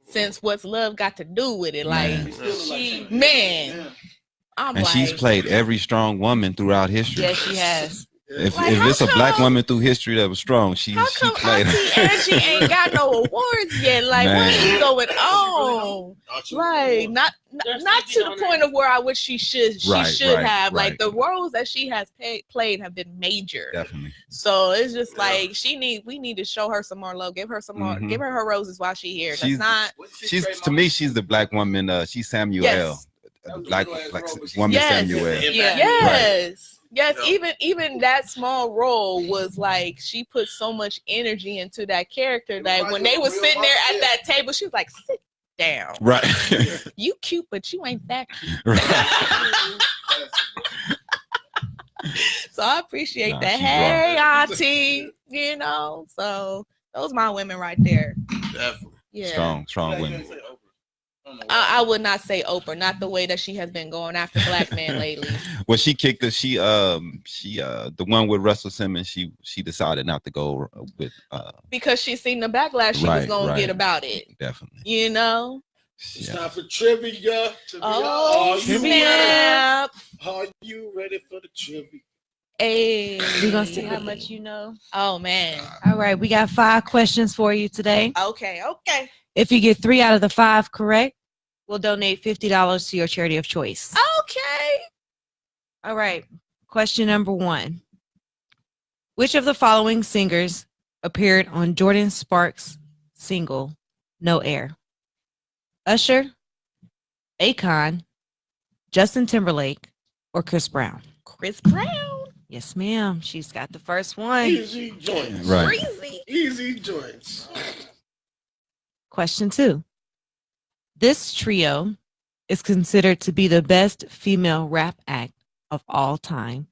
Since what's love got to do with it? Like, Man. she, man, I'm And like, she's played every strong woman throughout history. Yes, she has. If Like, if how it's a black come- woman through history that was strong, she how come played Auntie Angie ain't got no awards yet? Like, what Man. is going on? Like, not to the point of where I wish she should Right, have. Like, right. the roles that she has played have been major. Definitely. So it's just like we need to show her some more love, give her some more, Mhm. give her roses while she's here. That's She's- not She's to me, she's the black woman. She's Samuel, Yes. the black woman Yes. Samuel. Yeah. yes. Yes, Yeah. even that small role was like she put so much energy into that character that when they was sitting there at that table, she was like, "Sit down. Right. You cute, but you ain't that cute." Right. So I appreciate Nah, that. she's Hey, auntie, you know. So those my women right there. Definitely. Yeah. Strong women. I would not say Oprah, not the way that she has been going after black men lately. Well, she kicked it. The one with Russell Simmons. She decided not to go with because she seen the backlash she was gonna get about it. Definitely. You know. It's time for trivia. Oh, snap! Are you ready for the trivia? Hey, We're gonna see how much you know. Oh man! All right, we got 5 questions for you today. Okay. If you get 3 out of the 5 correct, we'll donate $50 to your charity of choice. Okay. All right. Question number 1. Which of the following singers appeared on Jordan Sparks' single "No Air"? Usher, Akon, Justin Timberlake, or Chris Brown? Chris Brown. Yes, ma'am. She's got the first one. Easy joints. Right. Crazy. Easy joints. Question 2. This trio is considered to be the best female rap act of all time,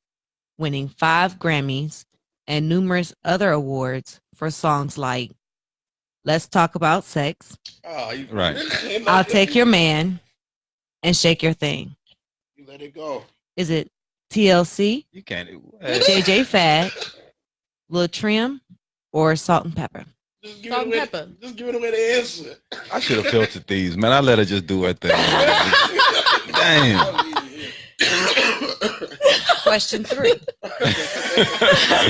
winning 5 Grammys and numerous other awards for songs like "Let's Talk About Sex," Right. "I'll Take Your Man," and "Shake Your Thing." You let it go. Is it TLC, You can't. JJ Fad, Lil Trim, or Salt and Pepper? Just Salt and pepper. Just give it away the answer. I should have filtered these, man. I let her just do her thing. Damn. Question 3.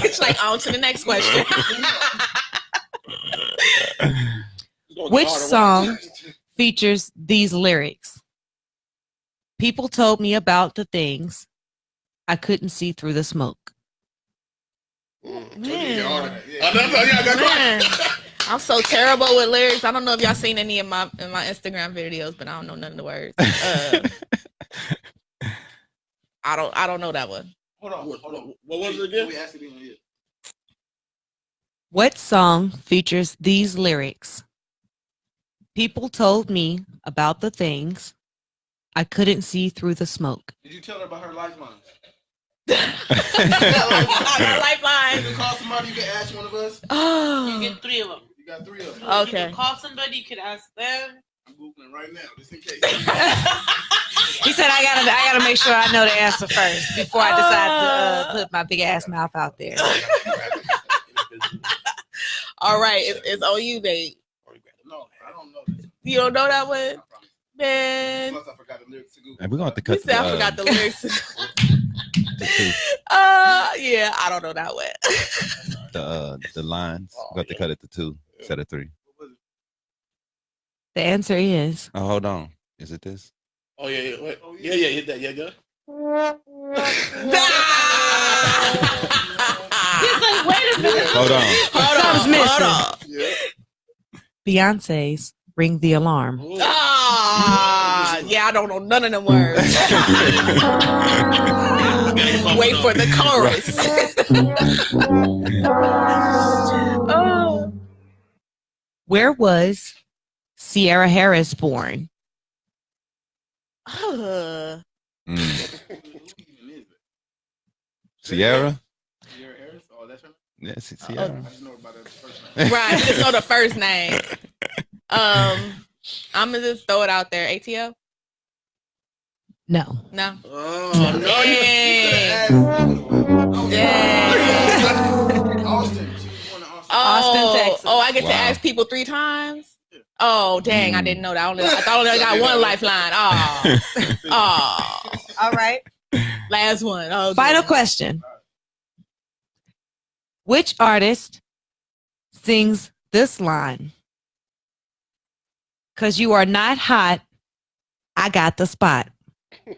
It's like on to the next question. Which song features these lyrics? "People told me about the things I couldn't see through the smoke." Man, I'm so terrible with lyrics. I don't know if y'all seen any of my Instagram videos, but I don't know none of the words. I don't know that one. Hold on. What was it again? What song features these lyrics? "People told me about the things I couldn't see through the smoke." Did you tell her about her lifelines? Lifeline. You can call somebody, you can ask one of us. Oh. You get 3 of them. You got 3 of them. You Okay. can call somebody. You can ask them. I'm Googling right now, just in case. He said, I gotta make sure I know the answer first before I decide to put my big ass mouth out there. All right, it's on you, babe. No, I don't know this. You don't know that one, man. Plus, I forgot the lyrics to Google. And we're going to have to You cut said I forgot the lyrics. the two, Yeah, I don't know that one. the lines. We're going to have to cut it to 2 instead of 3. The answer is Oh, hold on. Is it this? Oh yeah. Wait. Yeah. Hit that. Yeah, go. He's like, wait a minute. Hold on. Something's missing. Yeah. Beyonce's "Ring the Alarm." Yeah, I don't know none of them words. Wait for the chorus. Oh. Where was Sierra Harris born? Mm. Sierra? Sierra? Sierra Harris? Oh, that's her? Yes, Sierra. I just know about that first name. Right, I just know the first name. I'm gonna just throw it out there. ATO? No. No. Oh no! Dang. Austin. She was born in Austin. Austin, Texas. Oh, I get to Wow. ask people 3 times? Oh, dang, I didn't know that. I thought I only got one lifeline. Oh. All right. Last one. Oh, Final good. question. Which artist sings this line? "'Cause you are not hot, I got the spot." You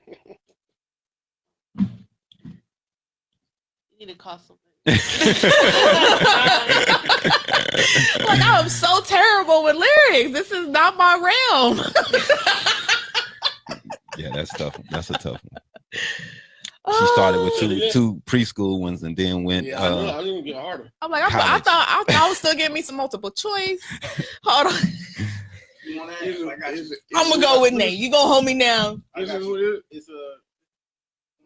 need to call somebody. Like, I'm so terrible with lyrics. This is not my realm. Yeah, that's tough. That's a tough one. She started with two preschool ones and then went. Yeah, I didn't get harder. I'm like, I thought I was still giving me some multiple choice. Hold on. You want to ask? I got you. I'm gonna go with Nate. You gonna hold me down? I got This is you. what it is. It's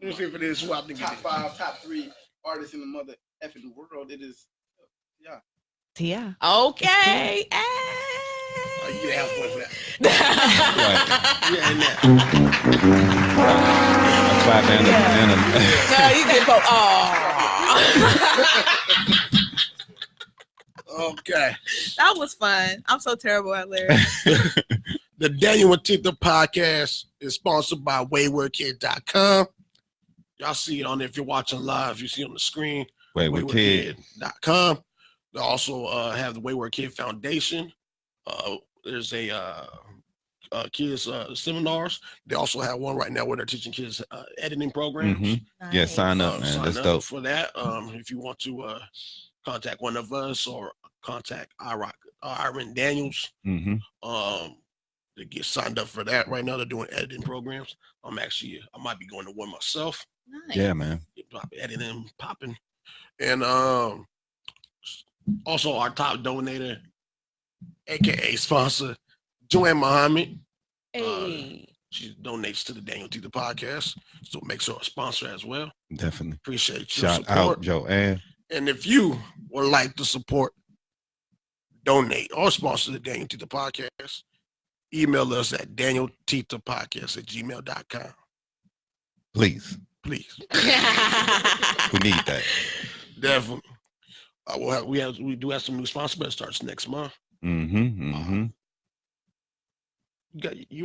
Let me see if it is swap the top 5, top 3 artists in the mother effing world. It is, yeah. Yeah. Okay. Hey. You get half point for that. Right. Yeah, and that. A clap and a No, you get Okay. That was fun. I'm so terrible at lyrics. The DanYo&Tita podcast is sponsored by WaywardKid.com. Y'all see it on there if you're watching live. You see it on the screen. WaywardKid.com. They also have the Wayward Kid Foundation. There's a kids seminars. They also have one right now where they're teaching kids editing programs. Nice. Yeah, sign up, man. That's dope. For that, if you want to contact one of us or contact Iron Daniels, to get signed up for that. Right now, they're doing editing programs. I might be going to one myself. Nice. Yeah, man. Editing, popping, and also our top donator, aka sponsor, Joanne Muhammad. Hey. She donates to the DanYo&Tita podcast, so makes her a sponsor as well. Definitely. Appreciate your Shout support. out, Joanne. And if you would like to support, donate, or sponsor the DanYo&Tita podcast, email us at DanYo&Tita@gmail.com. Please. We need that. Definitely. We do have some new sponsors, but it starts next month. You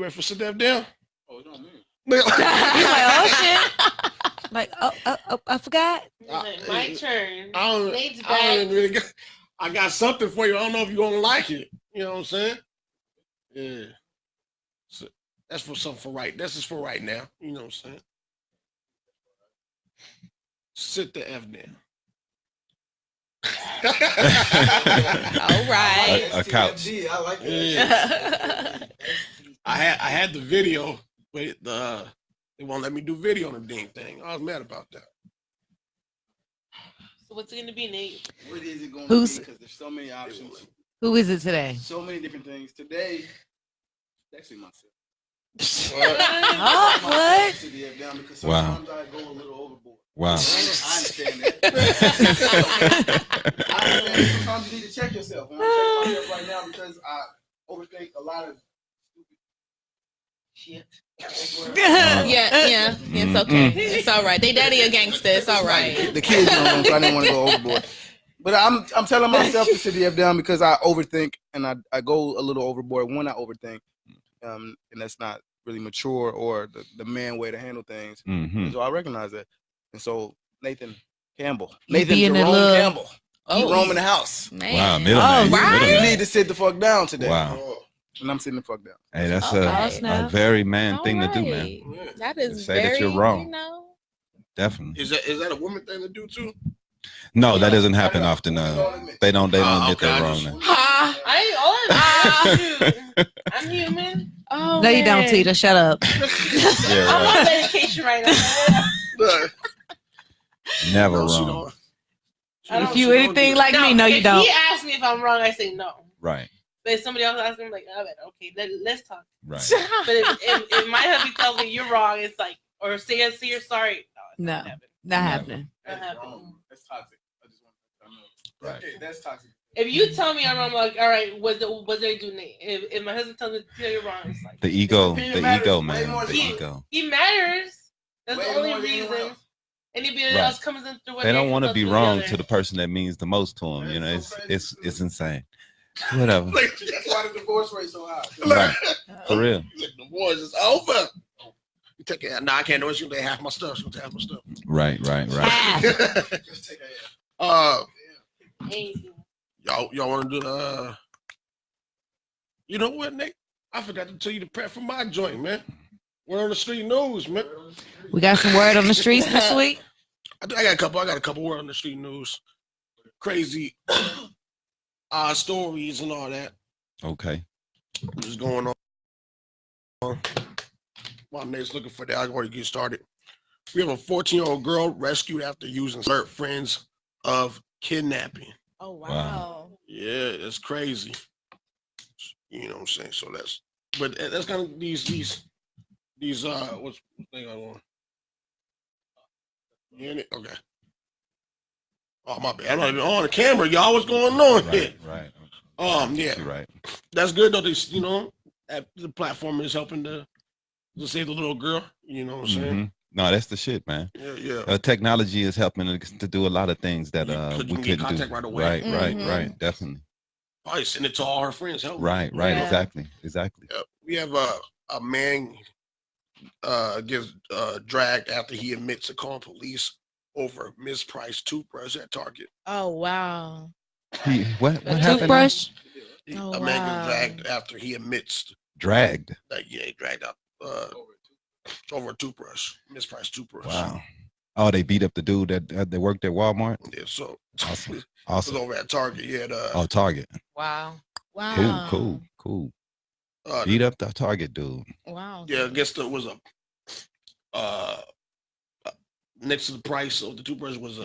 ready for sit that down? Oh, no, man. Like, oh shit. Like, I forgot. My turn. I got something for you. I don't know if you're gonna like it. You know what I'm saying? Yeah. So that's for something for right. This is for right now. You know what I'm saying? Sit the F down. All right. A couch. I like that. Yeah. I had the video, but they won't let me do video on the dang thing. I was mad about that. So what's it gonna be, Nate? What is it going to be? Because there's so many options. Who is it today? So many different things. Today, actually myself. Oh, what? Because Wow. sometimes I go a little overboard. Wow. I understand that. I understand. Sometimes you need to check yourself. I'm checking myself right now because I overthink a lot of stupid shit. Yeah, it's okay. It's all right. They daddy a gangster. It's all right. The kids don't know, so I didn't want to go overboard. But I'm telling myself to sit the F down because I overthink and I go a little overboard when I overthink. And that's not really mature or the man way to handle things. And so I recognize that. And so Nathan Jerome Campbell. Jerome in the house. Man. Wow, middleman. Right. You need to sit the fuck down today. Wow. And I'm sitting the fuck down. Hey, that's Okay. a very man thing to do, man. Alright. That is Say that very, you're wrong. you know. Definitely. Is that a woman thing to do too? No, that doesn't happen often. They don't get that wrong. I'm human. Oh, No, you don't, Tita. Shut up. Yeah, I'm right. on medication right now. Never No, she wrong. don't. If you anything like me, no, you if don't. he asks me if I'm wrong, I say no. Right. But if somebody else asks me, I'm like, all right, okay, let's talk. Right. But if my hubby tells me you're wrong, it's like, or say you're sorry. No, not happening. Not happening. That's toxic. I just want to know. Right. Okay, that's toxic. If you tell me I'm wrong, I'm like, all right, what did I do, Nate? If my husband tells me you're wrong, it's like The ego, Opinion the matters ego, way man. more The than ego. he matters. That's Way the more only than anyone reason. else. Anybody Right. else comes in through. They don't want to be wrong to the person that means the most to them. You know, it's insane. Whatever. That's why the divorce rate so high. Right. For real. The divorce is over. You take it. No, I can't do it. She'll take half my stuff. She'll take half my stuff. Right. Just take a Y'all want to do you know what, Nick? I forgot to tell you the prep for my joint, man. We're on the street news, man. We got some word on the streets this week. I got a couple word on the street news. Crazy stories and all that. Okay. What's going on? While Nate's looking for that, I already get started. We have a 14-year-old girl rescued after using alert friends of kidnapping. Oh wow. Wow. Yeah, that's crazy. You know what I'm saying? So that's kind of these what's the thing I want? You in it? Okay. Oh my bad. I'm not even on the camera, y'all. What's going on here? Right. Yeah. You're right. That's good though. This, the platform is helping to save the little girl. You know what I'm saying? No, that's the shit, man. Yeah. Technology is helping to do a lot of things that we couldn't do. Right away. Right, definitely. Probably send it to all her friends. Help right, exactly. We have a man gets dragged after he admits to calling police over mispriced toothbrush at Target. Oh wow. What happened? Toothbrush? A man gets dragged after he admits. Dragged? He dragged out over a toothbrush, mispriced toothbrush. Wow. Oh, they beat up the dude that worked at Walmart? Yeah, so awesome. It was over at Target. Yeah. Target. Wow. Cool. Beat up the Target dude. Wow. Yeah, I guess there was next to the price of the toothbrush was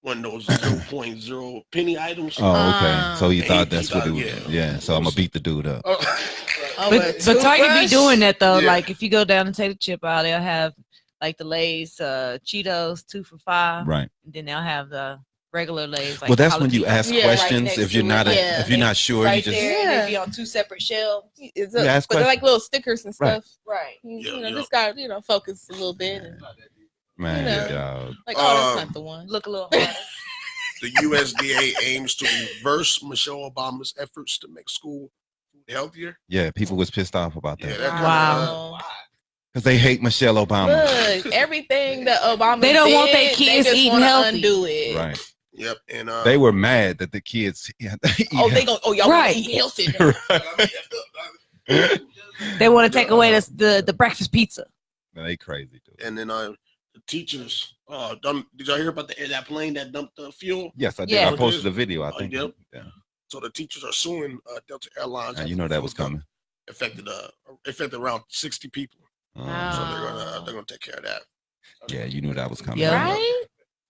one of those 0.0 penny items. Oh, okay. So he thought that's what it was. Yeah. So I'm gonna beat the dude up. But Target be doing that though. Yeah. Like if you go down and take the chip out, they'll have like the Lay's Cheetos 2 for $5. Right. And then they'll have the regular Lay's. Like well, that's when you ask questions. Right if you're not if you're not sure, right you just there, they be on 2 separate shelves. But they're like little stickers and stuff. Right. You know, just got focus a little bit. And, man, like that's not the one. Look a little harder. The USDA aims to reverse Michelle Obama's efforts to make school healthier. Yeah, people was pissed off about that. Yeah, wow. Because they hate Michelle Obama. Look, everything that Obama they don't want their kids eating healthy. Undo it. Right. Yep. And they were mad that the kids. Y'all right. Eat healthy. They want to take away the breakfast pizza. Man, they crazy, dude. And then the teachers. Did y'all hear about that plane that dumped the fuel? Yes, I did. I posted a video. I think. Yep. Yeah. So the teachers are suing Delta Airlines. And you know that was coming. Affected around 60 people. Wow. So they're gonna take care of that. Yeah, you knew that was coming. Yeah. Right?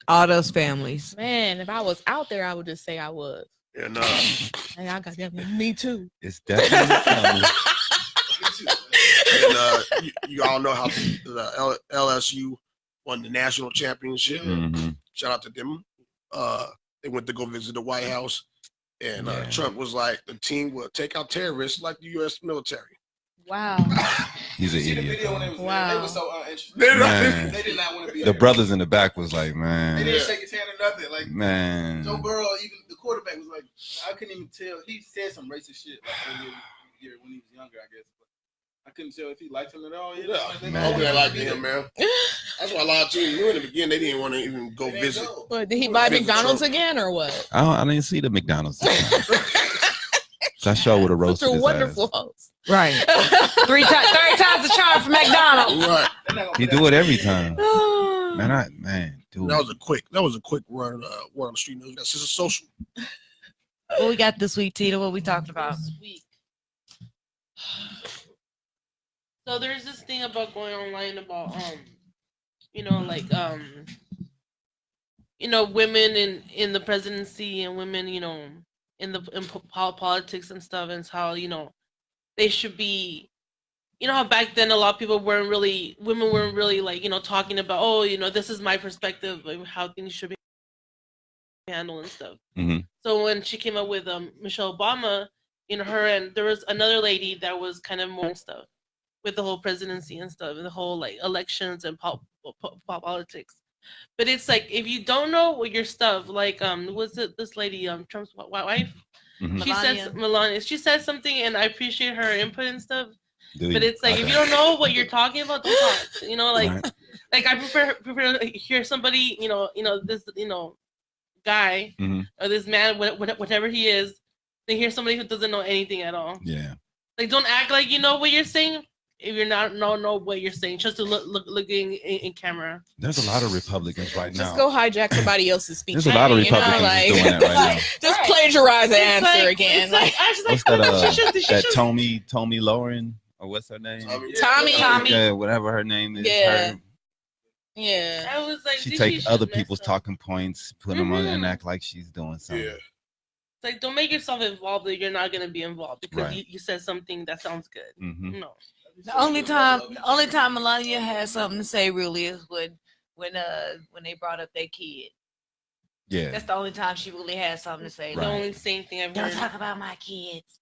All those families. Man, if I was out there, I would just say I was. Yeah, no. Hey, I got that. Me too. It's definitely coming. And you all know how the LSU won the national championship. Mm-hmm. Shout out to them. They went to go visit the White House, and Trump was like, the team will take out terrorists like the U.S. military. Wow. He's an idiot. Wow. They were so uninterested. They did not want to be the brothers in the back was like, man. They didn't shake his hand or nothing. Like, man. Joe Burrow, even the quarterback was like, I couldn't even tell. He said some racist shit like when he was younger, I guess. I couldn't tell if he liked him at all. I liked him, man. That's why a lot of teams knew in the beginning they didn't want to even go visit. What, did he buy McDonald's again or what? I didn't see the McDonald's. So I sure would have roasted his wonderful ass. host. Right. Third time's the charm for McDonald's. Right. He do it every time. Dude. That was a quick word on the street news. That's just a social. What we got this week, Tita? What we talking about? This week. So there's this thing about going online about women in the presidency and women in politics and stuff, and how they should be, how back then a lot of people women weren't really like talking about this is my perspective of how things should be handled and stuff. Mm-hmm. So when she came up with Michelle Obama, her and there was another lady that was kind of more and stuff with the whole presidency and stuff and the whole like elections and politics. But it's like, if you don't know what your stuff, like was it this lady Trump's wife? Mm-hmm. Melania. She said something, and I appreciate her input and stuff. But it's like, if you don't know what you're talking about, don't talk. Right. Like I prefer to hear somebody, this guy mm-hmm. or this man, whatever he is, than hear somebody who doesn't know anything at all. Yeah. Like, don't act like you know what you're saying if you're not know what you're saying, just to looking in camera. There's a lot of Republicans right now. Just go hijack somebody else's speech. There's a lot of Republicans doing that right now. Just plagiarize the answer again. What's that Tommy Lauren, or what's her name? Tommy. Yeah, whatever her name is. Yeah. Yeah. I was like, she take other people's talking points, put them on, and act like she's doing something. Yeah. It's like, don't make yourself involved if you're not gonna be involved because you said something that sounds good. Mm-hmm. No. The only time Melania has something to say really is when they brought up their kid. Yeah. That's the only time she really had something to say. The only same thing I've Don't heard. talk about my kids.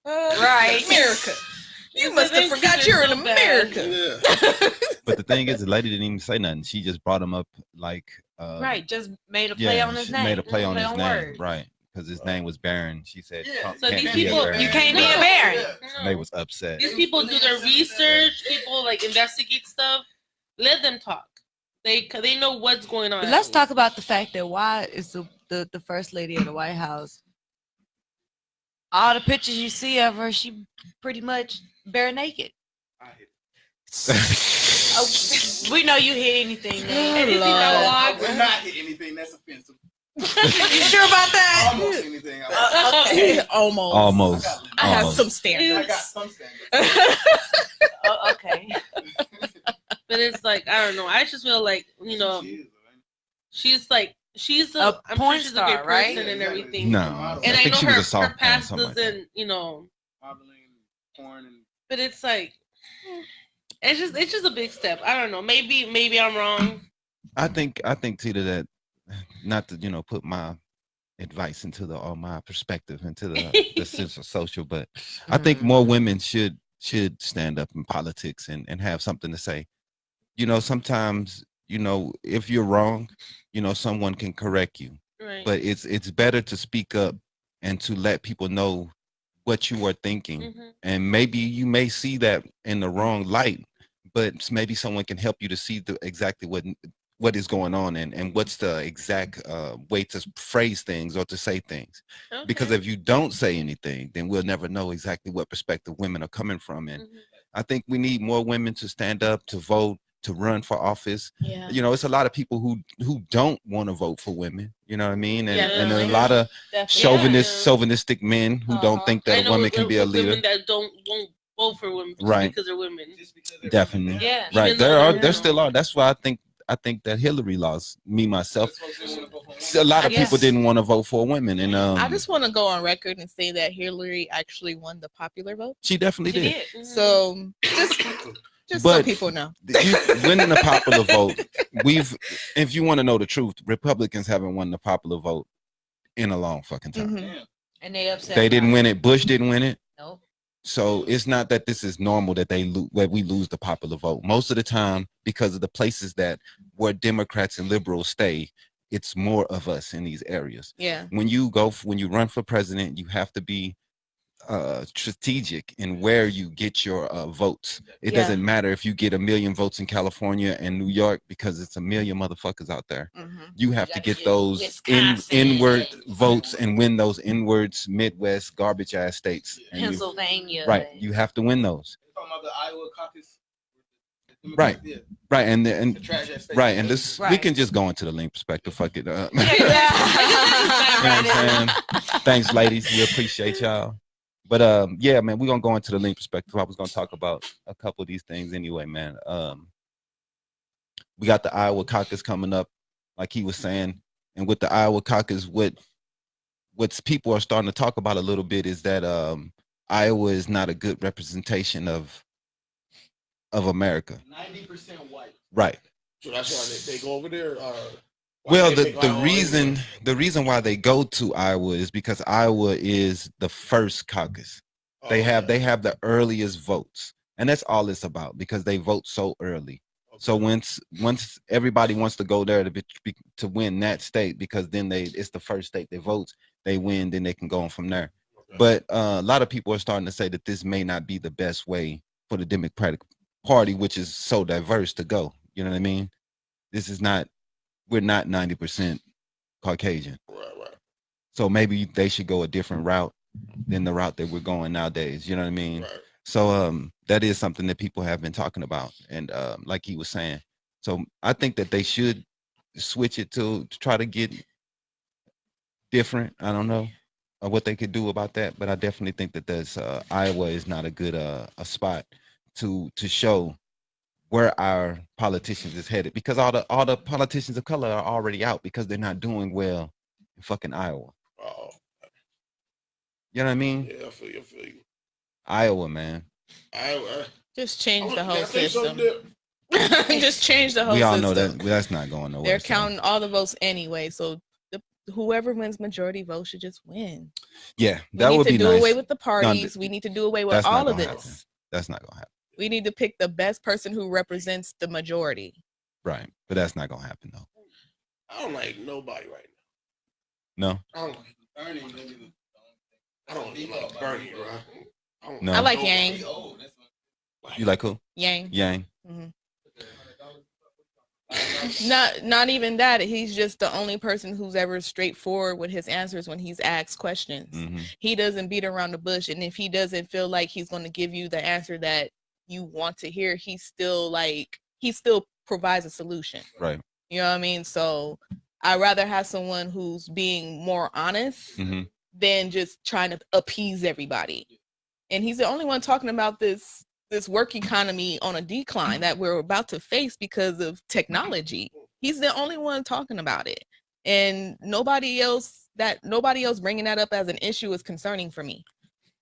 Right, America. You must have forgot you're in America. Yeah. But the thing is, the lady didn't even say nothing. She just brought him up like Right, just made a play on his name. Made a play on his name, words. right? Because his name was Baron. She said, So these people, you can't be a Baron. And they was upset. These people do their research. People like investigate stuff. Let them talk. They know what's going on. But let's talk about the fact that why is the first lady of the White House. All the pictures you see of her, she pretty much bare naked. We know you hit anything. Anything I I would not hit anything that's offensive. You sure about that? Almost anything. Okay. Almost. I have some standards. I got some standards. Okay. But it's like, I don't know. I just feel like, she's like, I'm porn sure she's star, a good right? person and everything. No, And I think know she was a her soft past something like doesn't, Modeling, porn, and but it's like, it's just a big step. I don't know. Maybe I'm wrong. I think Tita, that not to put my advice into or my perspective into the sense of social, but I think more women should stand up in politics and have something to say. Sometimes if you're wrong, someone can correct you, Right. but it's better to speak up and to let people know what you are thinking. And maybe you may see that in the wrong light, but maybe someone can help you to see exactly what is going on and what's the exact way to phrase things or to say things. Okay. Because if you don't say anything, then we'll never know exactly what perspective women are coming from. And I think we need more women to stand up, to vote, to run for office. Yeah. It's a lot of people who don't want to vote for women. You know what I mean? And a Definitely. lot of Definitely. chauvinistic men who don't think that a woman can be a leader. Women that won't vote for women just Right. because they're women. Definitely. Yeah. Right. Even though There still are. That's why I think that Hillary lost. Me myself. A lot of people didn't want to vote for women, and I just want to go on record and say that Hillary actually won the popular vote. she definitely did. So just so But people know, winning the popular vote, if you want to know the truth, Republicans haven't won the popular vote in a long fucking time. And they upset. They didn't win it. Bush didn't win it. Nope. So it's not that this is normal that we lose the popular vote. Most of the time, because of the places where Democrats and liberals stay, it's more of us in these areas. Yeah. When you run for president, you have to be strategic in where you get your votes. It doesn't matter if you get 1 million votes in California and New York, because it's 1 million motherfuckers out there. You have to get those inward votes and win those inwards Midwest garbage ass states. Pennsylvania. Right. You have to win those. Talking about the Iowa caucus. Right. Right. And right. And this, we Right. can just go into the link perspective. Fuck it. Yeah. You know what I'm saying? Thanks, ladies. We appreciate y'all. But yeah, man, we're gonna go into the link perspective. I was gonna talk about a couple of these things anyway, man. We got the Iowa caucus coming up, like he was saying, and with the Iowa caucus, what people are starting to talk about a little bit is that Iowa is not a good representation of America. 90% white. Right. So that's why they go over there. Well, the reason why they go to Iowa is because Iowa is the first caucus. They have the earliest votes, and that's all it's about, because they vote so early. So once everybody wants to go there to win that state, because then it's the first state they vote, they win, then they can go on from there. But a lot of people are starting to say that this may not be the best way for the Democratic Party, which is so diverse, to go. You know what I mean? We're not 90% Caucasian. Right. So maybe they should go a different route than the route that we're going nowadays. You know what I mean? Right. So that is something that people have been talking about. And like he was saying, so I think that they should switch it to try to get different. I don't know what they could do about that, but I definitely think that Iowa is not a good a spot to show where our politicians is headed, because all the politicians of color are already out because they're not doing well in fucking Iowa. Oh. You know what I mean? Yeah, I feel you. Iowa, man. Iowa. just change the whole Can I say system. something? Just change the whole We all system. know that's not going nowhere. They're counting all the votes anyway, so whoever wins majority vote should just win. Yeah, that would be nice. We need to do away with the parties. We need to do away with all of this. Happen. That's not gonna happen. We need to pick the best person who represents the majority. Right, but that's not gonna happen though. I don't like nobody right now. No. I don't like Bernie. I don't like Bernie, bro. I like Yang. You like who? Yang. Mm-hmm. Not even that. He's just the only person who's ever straightforward with his answers when he's asked questions. Mm-hmm. He doesn't beat around the bush, and if he doesn't feel like he's going to give you the answer that you want to hear, he still provides a solution. Right. You know what I mean? So I'd rather have someone who's being more honest than just trying to appease everybody. And he's the only one talking about this work economy on a decline that we're about to face because of technology. He's the only one talking about it. And nobody else bringing that up as an issue is concerning for me.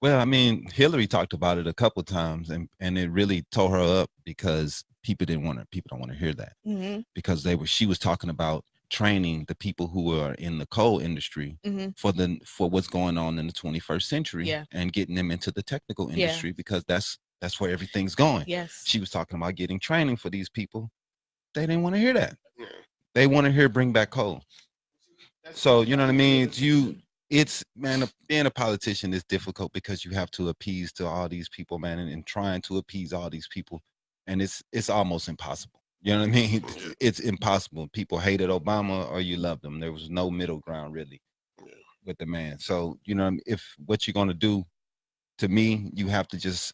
Well, I mean, Hillary talked about it a couple of times and it really tore her up because people don't want to hear that. Mm-hmm. Because she was talking about training the people who are in the coal industry for what's going on in the 21st century and getting them into the technical industry because that's where everything's going. Yes. She was talking about getting training for these people. They didn't want to hear that. They want to hear bring back coal. So, you know what I mean? Being a politician is difficult because you have to appease to all these people, man, and trying to appease all these people. And it's almost impossible. You know what I mean? It's impossible. People hated Obama or you loved him. There was no middle ground really with the man. So, you know, if what you're going to do, to me, you have to just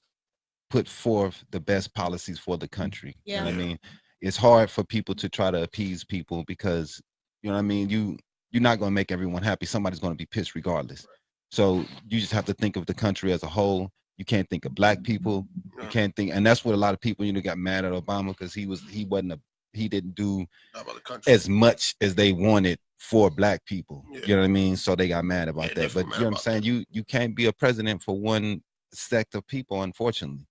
put forth the best policies for the country. Yeah. You know what I mean? It's hard for people to try to appease people because, you know what I mean? You're not going to make everyone happy. Somebody's going to be pissed regardless. So you just have to think of the country as a whole. You can't think of black people. You can't think, and that's what a lot of people, got mad at Obama because he didn't do as much as they wanted for black people. Yeah. You know what I mean? So they got mad about that. But you know what I'm saying? You can't be a president for one sect of people, unfortunately.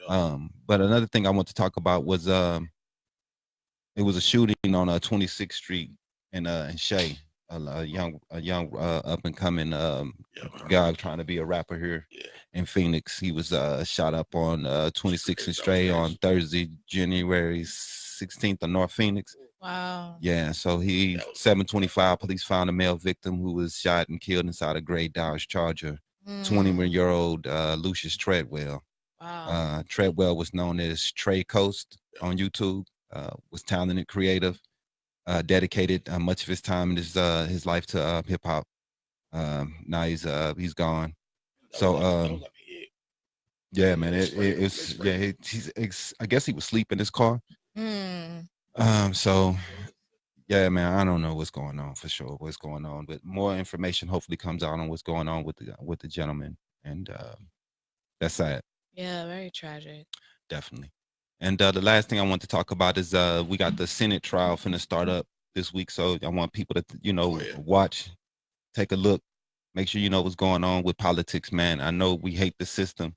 But another thing I want to talk about was it was a shooting on 26th Street in Shea. A young up and coming guy trying to be a rapper here in Phoenix. He was shot up on 26th and Stray on Thursday, January 16th in North Phoenix. Wow. Yeah, so 7:25 police found a male victim who was shot and killed inside a gray Dodge Charger. 21-year-old Lucius Treadwell. Wow. Treadwell was known as Trey Coast on YouTube. Was talented, creative. Dedicated much of his time in his life to hip hop. Now he's gone. So yeah, man, I guess he was asleep in his car. So yeah, man, I don't know what's going on for sure. What's going on, but more information hopefully comes out on what's going on with the gentleman, and that's sad. Yeah, very tragic. Definitely. And the last thing I want to talk about is we got the Senate trial finna start up this week. So I want people to, watch, take a look, make sure you know what's going on with politics, man. I know we hate the system,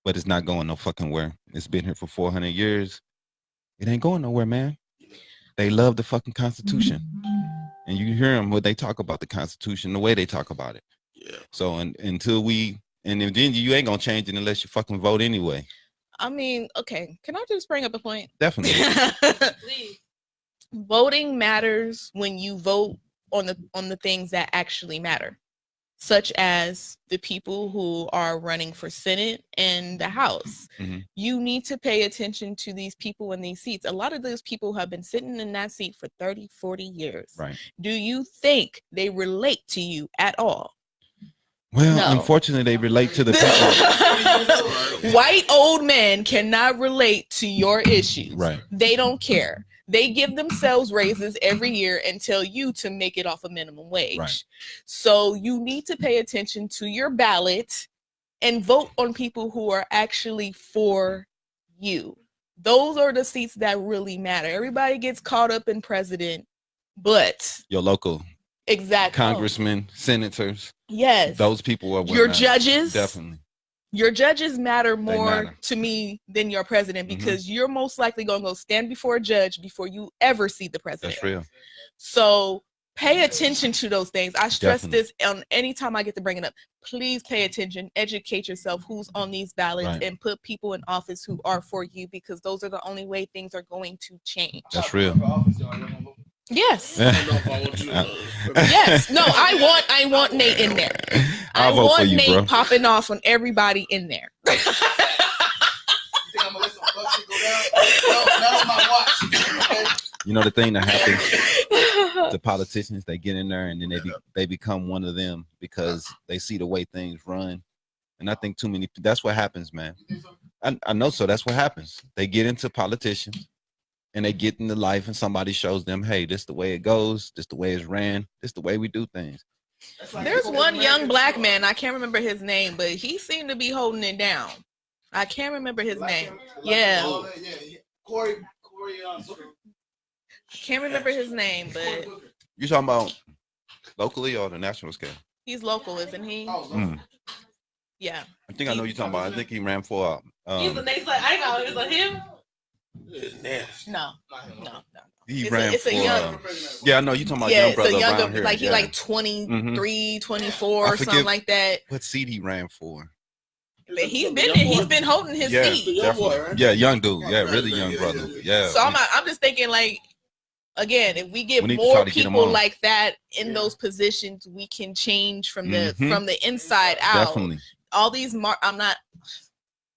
but it's not going no fucking where. It's been here for 400 years. It ain't going nowhere, man. They love the fucking Constitution. And you hear them when they talk about the Constitution, the way they talk about it. Yeah. So until then you ain't gonna change it unless you fucking vote anyway. I mean, okay, can I just bring up a point? Definitely. Please. Voting matters when you vote on the things that actually matter, such as the people who are running for Senate and the House. You need to pay attention to these people in these seats. A lot of those people have been sitting in that seat for 30, 40 years. Right. Do you think they relate to you at all? Well, no. Unfortunately, they relate to the people. White old men cannot relate to your issues. Right. They don't care. They give themselves raises every year and tell you to make it off a minimum wage. Right. So you need to pay attention to your ballot and vote on people who are actually for you. Those are the seats that really matter. Everybody gets caught up in president, but your local congressmen, senators. Yes. Those people are your judges. Definitely. your judges matter more to me than your president, because you're most likely going to go stand before a judge before you ever see the president. That's real. So pay attention to those things. I stress this on any time I get to bring it up. Please pay attention, educate yourself who's on these ballots, and put people in office who are for you, because those are the only way things are going to change. That's real. Yes. Yes. No, I want Nate in there. I want Nate bro. Popping off on everybody in there. You think I'm gonna let some bucks go down? No, not on my watch. Okay? You know the thing that happens, the politicians, they get in there and then they become one of them because they see the way things run. And I think too many, that's what happens, man. I know, so that's what happens. They get into politicians and they get into life and somebody shows them, hey, this the way it goes, this the way it's ran, this the way we do things. There's one young black man, I can't remember his name, but he seemed to be holding it down. I can't remember his name. Yeah. Corey. I can't remember his name, but you talking about locally or the national scale? He's local, isn't he? Yeah. I think I know you're talking about. I think he ran for. He's the next. Like, I know. Is it him? No. He ran it's for. A young. Yeah, I know you talking about young brother. It's a younger, around here. like he like 23, 24, or something like that. What seat he ran for? He's been holding his seat. Yeah, young dude. Yeah, really young brother. Yeah. So I'm just thinking, like, again, if we get more people like that in those positions, we can change from the inside out. Definitely. All these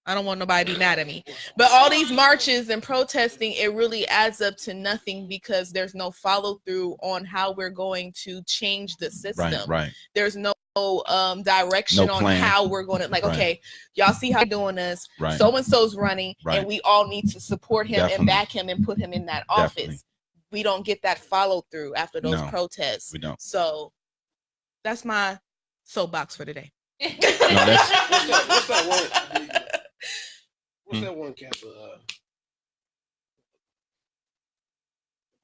I don't want nobody to be mad at me, but all these marches and protesting, it really adds up to nothing because there's no follow through on how we're going to change the system. Right. There's no direction on how we're going to, okay, y'all see how you're doing this. Right. So-and-so's running, and we all need to support him and back him and put him in that office. We don't get that follow through after those protests. We don't. So that's my soapbox for today. What's that one camp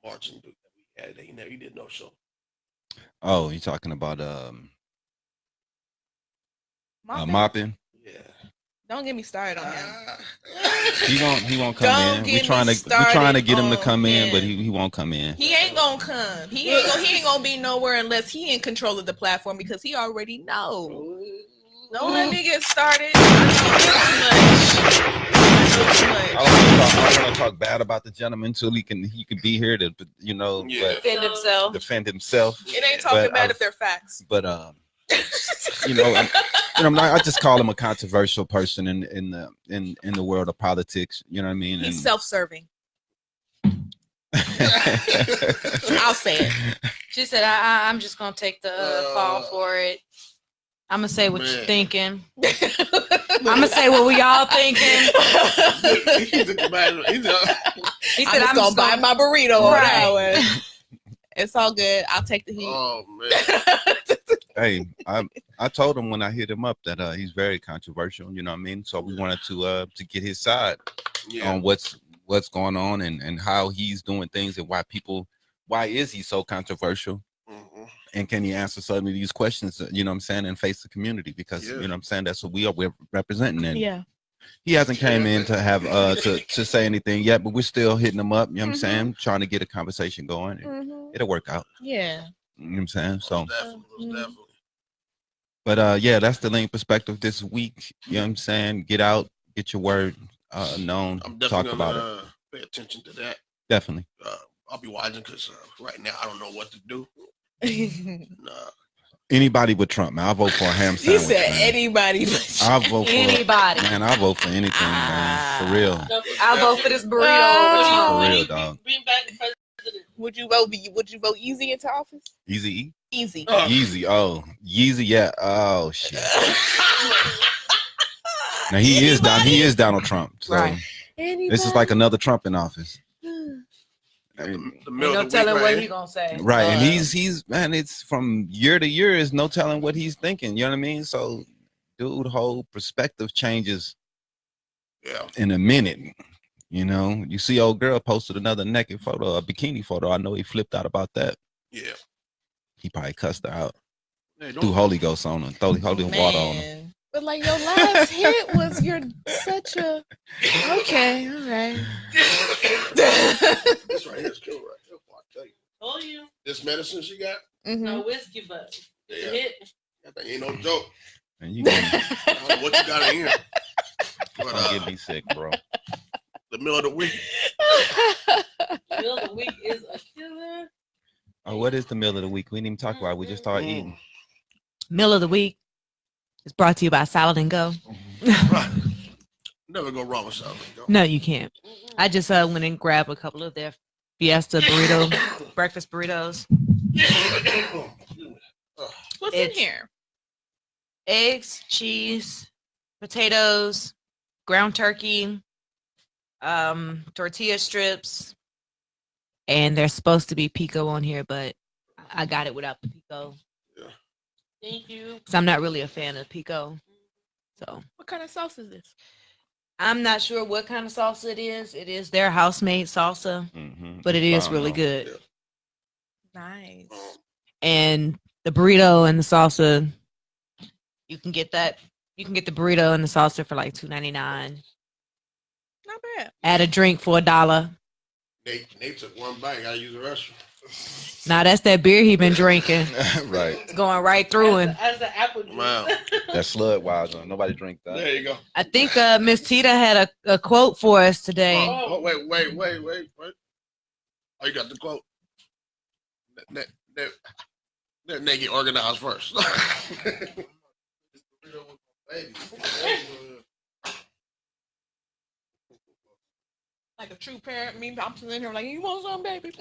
marching that we had that he did no show? Oh, you're talking about mopping? Yeah. Don't get me started on him. He won't come in. We're trying to get him to come in, but he won't come in. He ain't gonna come. He ain't gonna be nowhere unless he in control of the platform because he already know. Don't let me get started. I don't want to talk bad about the gentleman until he can be here to defend himself. It ain't talking bad if they're facts. But I just call him a controversial person in the world of politics. You know what I mean? He's self-serving. I'll say it. She said, "I'm just gonna take the fall for it. I'm gonna say what you're thinking. I'm gonna say what we all thinking." He said, "I'm just gonna buy my burrito on that one." It's all good. I'll take the heat. Oh man. Hey, I told him when I hit him up that he's very controversial. You know what I mean? So we wanted to get his side on what's going on and how he's doing things and why is he so controversial? And can he answer some of these questions, you know what I'm saying, and face the community? Because, you know what I'm saying, that's what we're representing. And he hasn't came in to have to say anything yet, but we're still hitting him up, you know what I'm saying, trying to get a conversation going. It'll work out. Yeah. You know what I'm saying? So, definitely. But that's the Lean Perspective this week. You know what I'm saying? Get out, get your word known, talk about it. Pay attention to that. Definitely. I'll be watching because right now I don't know what to do. Anybody but Trump, man. I'll vote for a ham sandwich. He said man. anybody. I'll vote for anybody. Man, I'll vote for anything, man. For real. I'll vote for this burrito. For real, dog. Bring back the president. Would you vote Easy into office? Easy? Easy. Yeezy. Oh, Yeezy. Yeah. Oh shit. Now he is Donald Trump. So right. This is like another Trump in office. No telling what he's gonna say. Right, and he's man, it's from year to year is no telling what he's thinking. You know what I mean? So, dude, whole perspective changes. Yeah. In a minute. You know, you see, old girl posted another naked photo, a bikini photo. I know he flipped out about that. Yeah. He probably cussed her out. Threw Holy Ghost on her, threw holy water on her. But like your last hit was you're such a okay, all right. This right here is killer right here. I tell you. Told you. This medicine she got. No whiskey, but it's a hit. That thing ain't no joke. And you can I don't know what you got in here. But, don't get me sick, bro. the meal of the week. Meal of the week is a killer. Oh, what is the meal of the week? We didn't even talk about it. We just started eating. Meal of the week is brought to you by Salad and Go. Right. Never go wrong with something. No, you can't. I just went and grabbed a couple of their Fiesta burrito, breakfast burritos. What's in here? Eggs, cheese, potatoes, ground turkey, tortilla strips, and there's supposed to be pico on here, but I got it without the pico. Thank you. Because I'm not really a fan of pico. So What kind of sauce is this? I'm not sure what kind of salsa it is. It is their house-made salsa, but it is really good. Nice. And the burrito and the salsa, you can get that. You can get the burrito and the salsa for like $2.99. Not bad. Add a drink for $1. Nate took one bite. Gotta use the restroom. Now that's that beer he been drinking. Right. It's going right through him. As the apple juice. Wow. That's Sludweiser. Nobody drink that. There you go. I think Miss Tita had a quote for us today. Oh, wait. Oh, you got the quote. Let Nate get organized first. Like a true parent, me, I'm sitting here like, you want some, baby?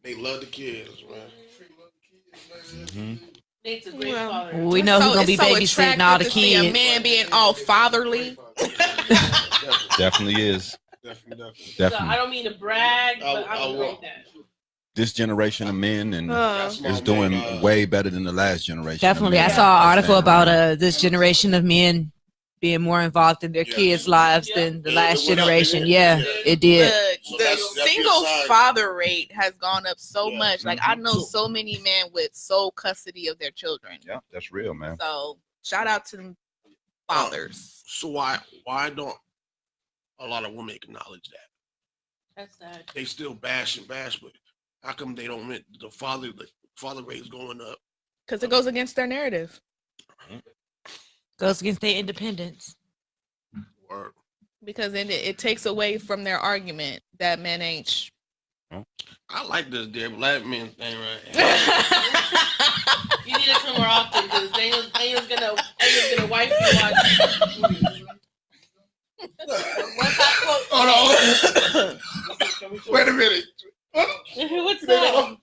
They love the kids, man. Nate's a great father. We know he's gonna be babysitting all the kids. A man being all fatherly. Definitely is. Definitely. So I don't mean to brag, but I'm like that. This generation of men and is doing way better than the last generation. Definitely. I saw an article about this generation of men being more involved in their kids' lives than the last generation. Yeah, it did. The single father rate has gone up so much. Like I know so many men with sole custody of their children. Yeah, that's real, man. So shout out to them fathers. So why don't a lot of women acknowledge that? That's sad. They still bash, but how come they don't admit the father rate is going up? Because it goes against their narrative. Goes against their independence. Word. Because then it takes away from their argument that men ain't. I like this dear black man thing right You need to come more often because Daniel's gonna wife you watch. What's that quote? Hold on. Wait a minute. What's that? I'm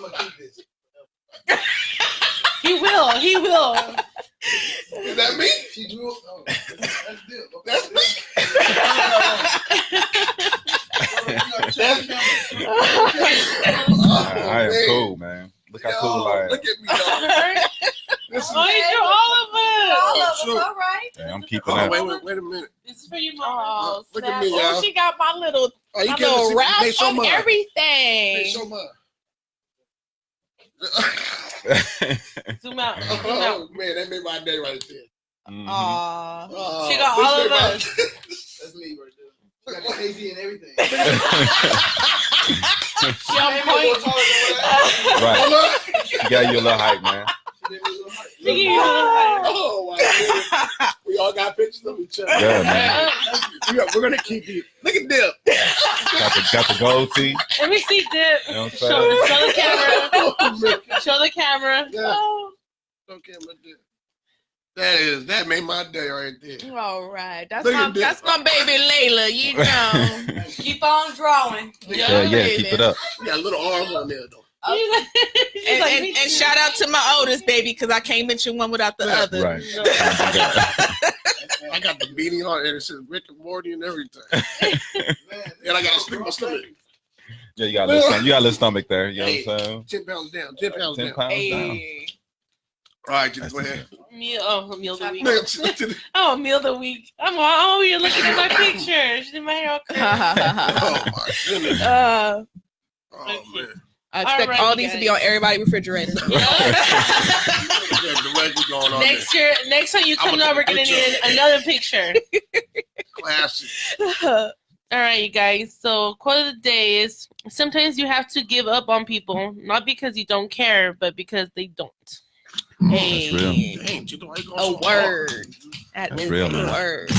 gonna keep this. He will. Is that me? She drew. Oh, that's good. That's me. I am cool, man. Look how cool I am. Look at me, dog. He drew all of us. True. All right. Yeah, I'm keeping Oh, up. wait a minute. This is for you, mom. Oh, Look at me, y'all. she got my little wrap of everything. Hey, show mine. Zoom out. Oh, man, that made my day right there. Aw. She got all of us. That's me right there. She got crazy and everything. She on point. Right. You got your little hype, man. Oh, my goodness. We all got pictures of each other. Yeah, man. We're going to keep you. Look at Dip. Got the gold teeth. Let me see, Dip. You know what I'm Show saying? the camera. Show the camera. Yeah. Oh. Okay, my Dip. That made my day right there. All right. That's Look my at this. that's my baby Layla, you know. Keep on drawing. Yeah, keep it up. You got little arms on there, though. And shout out to my oldest baby because I can't mention one without the other. Right. I got the beanie on and it says Rick and Morty and everything. And I got to stick my stomach. Yeah, you got a little stomach there. You know what I'm saying? 10 pounds down. 10 pounds 10 down. pounds down. Hey. All right, go ahead. Meal of the week. Man, Oh, meal of the week. I'm all you're looking at my pictures. My hair all crazy. oh my goodness. Oh man. I expect Alrighty, all these to be on everybody's refrigerator. Yeah. Directly going on Next time you come over, we're gonna need another picture. Classic. All right, you guys. So, quote of the day is: sometimes you have to give up on people, not because you don't care, but because they don't. Hey, That's real. Dang, you know, why you going a so word. That's That is real, a man. word.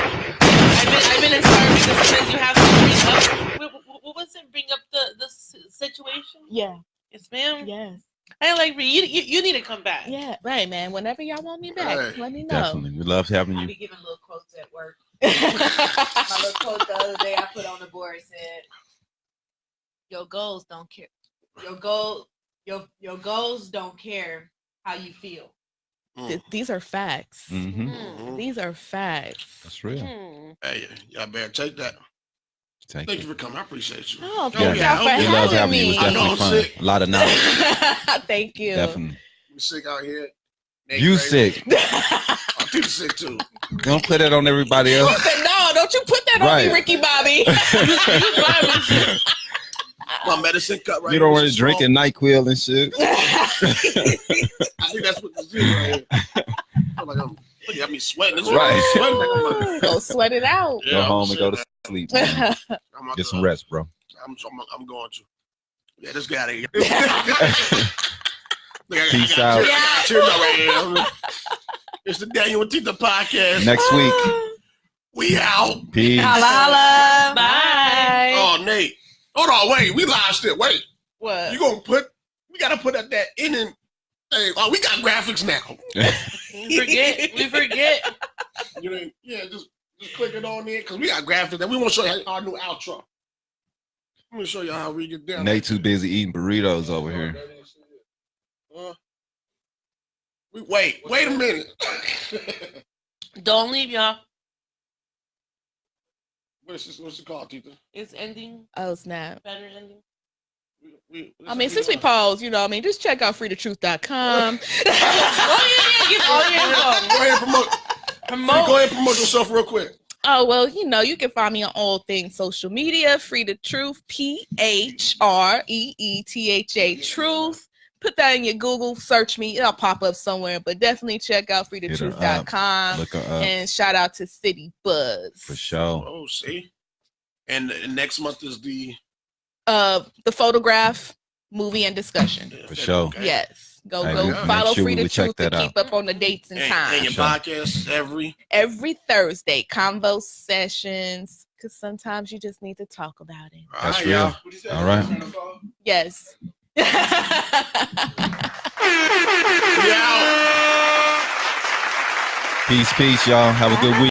I've been inspired because sometimes you have to bring up. What was it? Bring up the situation. Yeah. Yes, ma'am. Yes. I like you need to come back. Yeah. Right, man. Whenever y'all want me back, Right. let me know. Definitely. We love having I you. be giving little quotes at work. My little quote the other day I put on the board said, "Your goals don't care. Your goals don't care how you feel." These are facts. Mm-hmm. These are facts. That's real. Hey, y'all better take that. Take Thank it. you for coming. I appreciate you. Oh, Yeah. thank y'all for We love having having you. me. It was I know definitely I'm fun. sick. A lot of knowledge. Thank you. Definitely. We sick out here. Nate You crazy. sick. I'm too sick too. Don't put it on everybody I else. said, no, don't you put that on me, Right. Ricky Bobby. My medicine cut right You don't here want is to drink strong. NyQuil and shit. I think that's what this is right here. I feel like I'm. Look at me sweating. It's Right. Sweating like I'm like, Go sweat it out. yeah, Go I'm home and go sick, to sleep. Man. man. I'm Get some rest, bro. I'm going to. Yeah, this guy out of here. Peace out. Cheers out right here. It's the DanYo&Tita podcast. Next week. We out. Peace. Holla, holla. Bye. Oh, Nate. Hold on, wait. We live still. Wait. What? You gonna we gotta put that in and hey, oh, we got graphics now. We forget. You know, yeah, just click it on there because we got graphics and we want to show you our new outro. I'm gonna show you how we get down. Nate too busy eating burritos over here. Wait a minute. Don't leave, y'all. What's it called, Tita? It's ending. Oh, snap. Better ending. I mean, since we paused, just check out freethetruth.com. Oh, yeah. Give all your info. Go ahead and promote. Go ahead and promote yourself real quick. Oh, well, you can find me on all things social media. Free the Truth, PHREETHA Truth. Put that in your Google, search me. It'll pop up somewhere, but definitely check out freethetruth.com. Look her up. And shout out to City Buzz. For sure. Oh, see. And next month is the photograph, movie, and discussion. For sure. Okay. Yes. Go Hey, follow make sure Free we the check Truth to that keep up on the dates and And times. your podcast is Every Thursday, convo sessions, because sometimes you just need to talk about it. That's y'all. real. All right. Yes. Yeah. Peace, y'all. Have a good week.